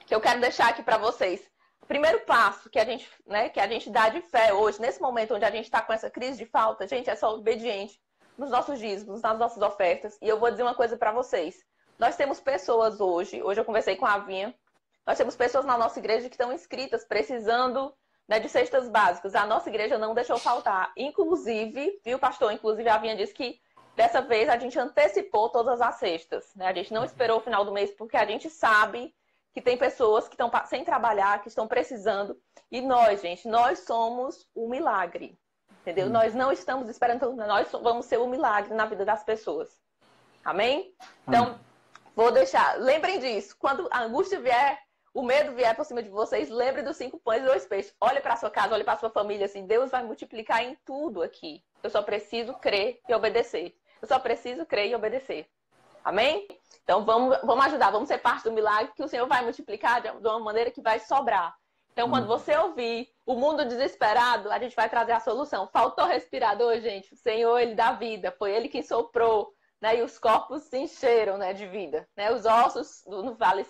que eu quero deixar aqui para vocês. O primeiro passo que a gente dá de fé hoje, nesse momento onde a gente está com essa crise de falta, gente, é só obediente nos nossos dízimos, nas nossas ofertas. E eu vou dizer uma coisa para vocês. Nós temos pessoas hoje eu conversei com a Vinha, nós temos pessoas na nossa igreja que estão inscritas, precisando, né, de cestas básicas. A nossa igreja não deixou faltar. Inclusive, viu, pastor? Inclusive, a Vinha disse que dessa vez a gente antecipou todas as cestas. Né? A gente não esperou o final do mês, porque a gente sabe que tem pessoas que estão sem trabalhar, que estão precisando. E nós, gente, nós somos o milagre. Entendeu? Nós não estamos esperando, nós vamos ser o milagre na vida das pessoas. Amém? Então, vou deixar. Lembrem disso. Quando a angústia vier, o medo vier por cima de vocês, lembre dos 5 pães e 2 peixes. Olhe para sua casa, olhe para sua família, assim, Deus vai multiplicar em tudo aqui. Eu só preciso crer e obedecer. Eu só preciso crer e obedecer. Amém? Então, vamos ajudar, vamos ser parte do milagre que o Senhor vai multiplicar de uma maneira que vai sobrar. Então, quando você ouvir o mundo desesperado, a gente vai trazer a solução. Faltou respirador, gente. O Senhor, Ele dá vida. Foi Ele quem soprou, né? E os corpos se encheram, né, de vida. Né? Os ossos no vale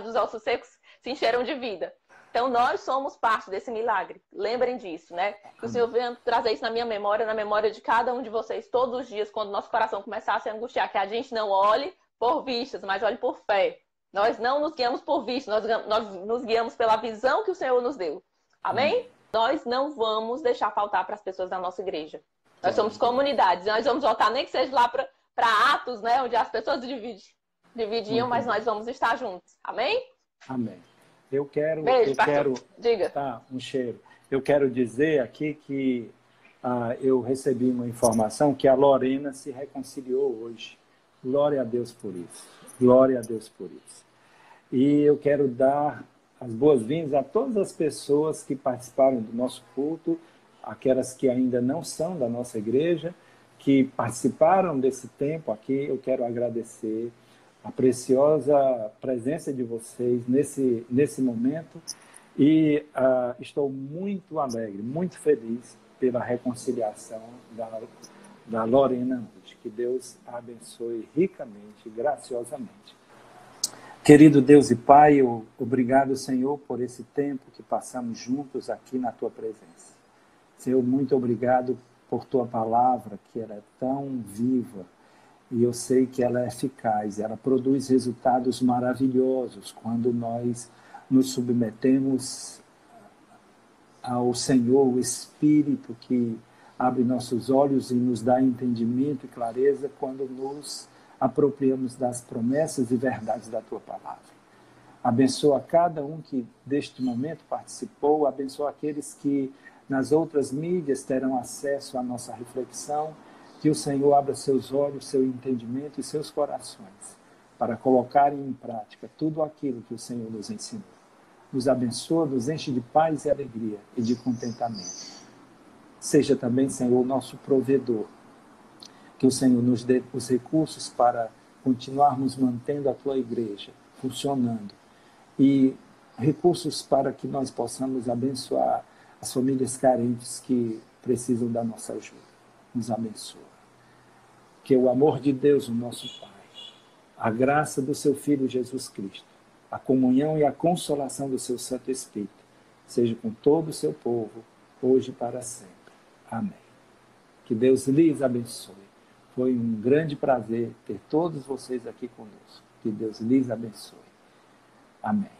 dos ossos secos se encheram de vida. Então, nós somos parte desse milagre. Lembrem disso, né? Que o Senhor venha trazer isso na memória de cada um de vocês, todos os dias, quando nosso coração começar a se angustiar. Que a gente não olhe por vistas, mas olhe por fé. Nós não nos guiamos por vista, nós nos guiamos pela visão que o Senhor nos deu. Amém? Nós não vamos deixar faltar para as pessoas da nossa igreja. Nós somos comunidades. Nós vamos voltar, nem que seja lá para Atos, né? Onde as pessoas dividiam, mas nós vamos estar juntos. Amém? Amém. Eu quero, Beijo, eu quero, diga. tá, um cheiro. Eu quero dizer aqui que eu recebi uma informação que a Lorena se reconciliou hoje. Glória a Deus por isso. Glória a Deus por isso. E eu quero dar as boas-vindas a todas as pessoas que participaram do nosso culto, aquelas que ainda não são da nossa igreja, que participaram desse tempo aqui. Eu quero agradecer a preciosa presença de vocês nesse momento e estou muito alegre, muito feliz pela reconciliação da Lorena hoje. Que Deus a abençoe ricamente, graciosamente. Querido Deus e Pai, obrigado, Senhor, por esse tempo que passamos juntos aqui na Tua presença. Senhor, muito obrigado por Tua palavra, que ela é tão viva, e eu sei que ela é eficaz, ela produz resultados maravilhosos quando nós nos submetemos ao Senhor, o Espírito que abre nossos olhos e nos dá entendimento e clareza quando nos apropriamos das promessas e verdades da Tua palavra. Abençoa cada um que deste momento participou, abençoa aqueles que nas outras mídias terão acesso à nossa reflexão, que o Senhor abra seus olhos, seu entendimento e seus corações para colocarem em prática tudo aquilo que o Senhor nos ensinou. Nos abençoa, nos enche de paz e alegria e de contentamento. Seja também, Senhor, nosso provedor. Que o Senhor nos dê os recursos para continuarmos mantendo a Tua igreja funcionando e recursos para que nós possamos abençoar as famílias carentes que precisam da nossa ajuda. Nos abençoa. Que o amor de Deus, o nosso Pai, a graça do Seu Filho Jesus Cristo, a comunhão e a consolação do Seu Santo Espírito, seja com todo o Seu povo, hoje e para sempre. Amém. Que Deus lhes abençoe. Foi um grande prazer ter todos vocês aqui conosco. Que Deus lhes abençoe. Amém.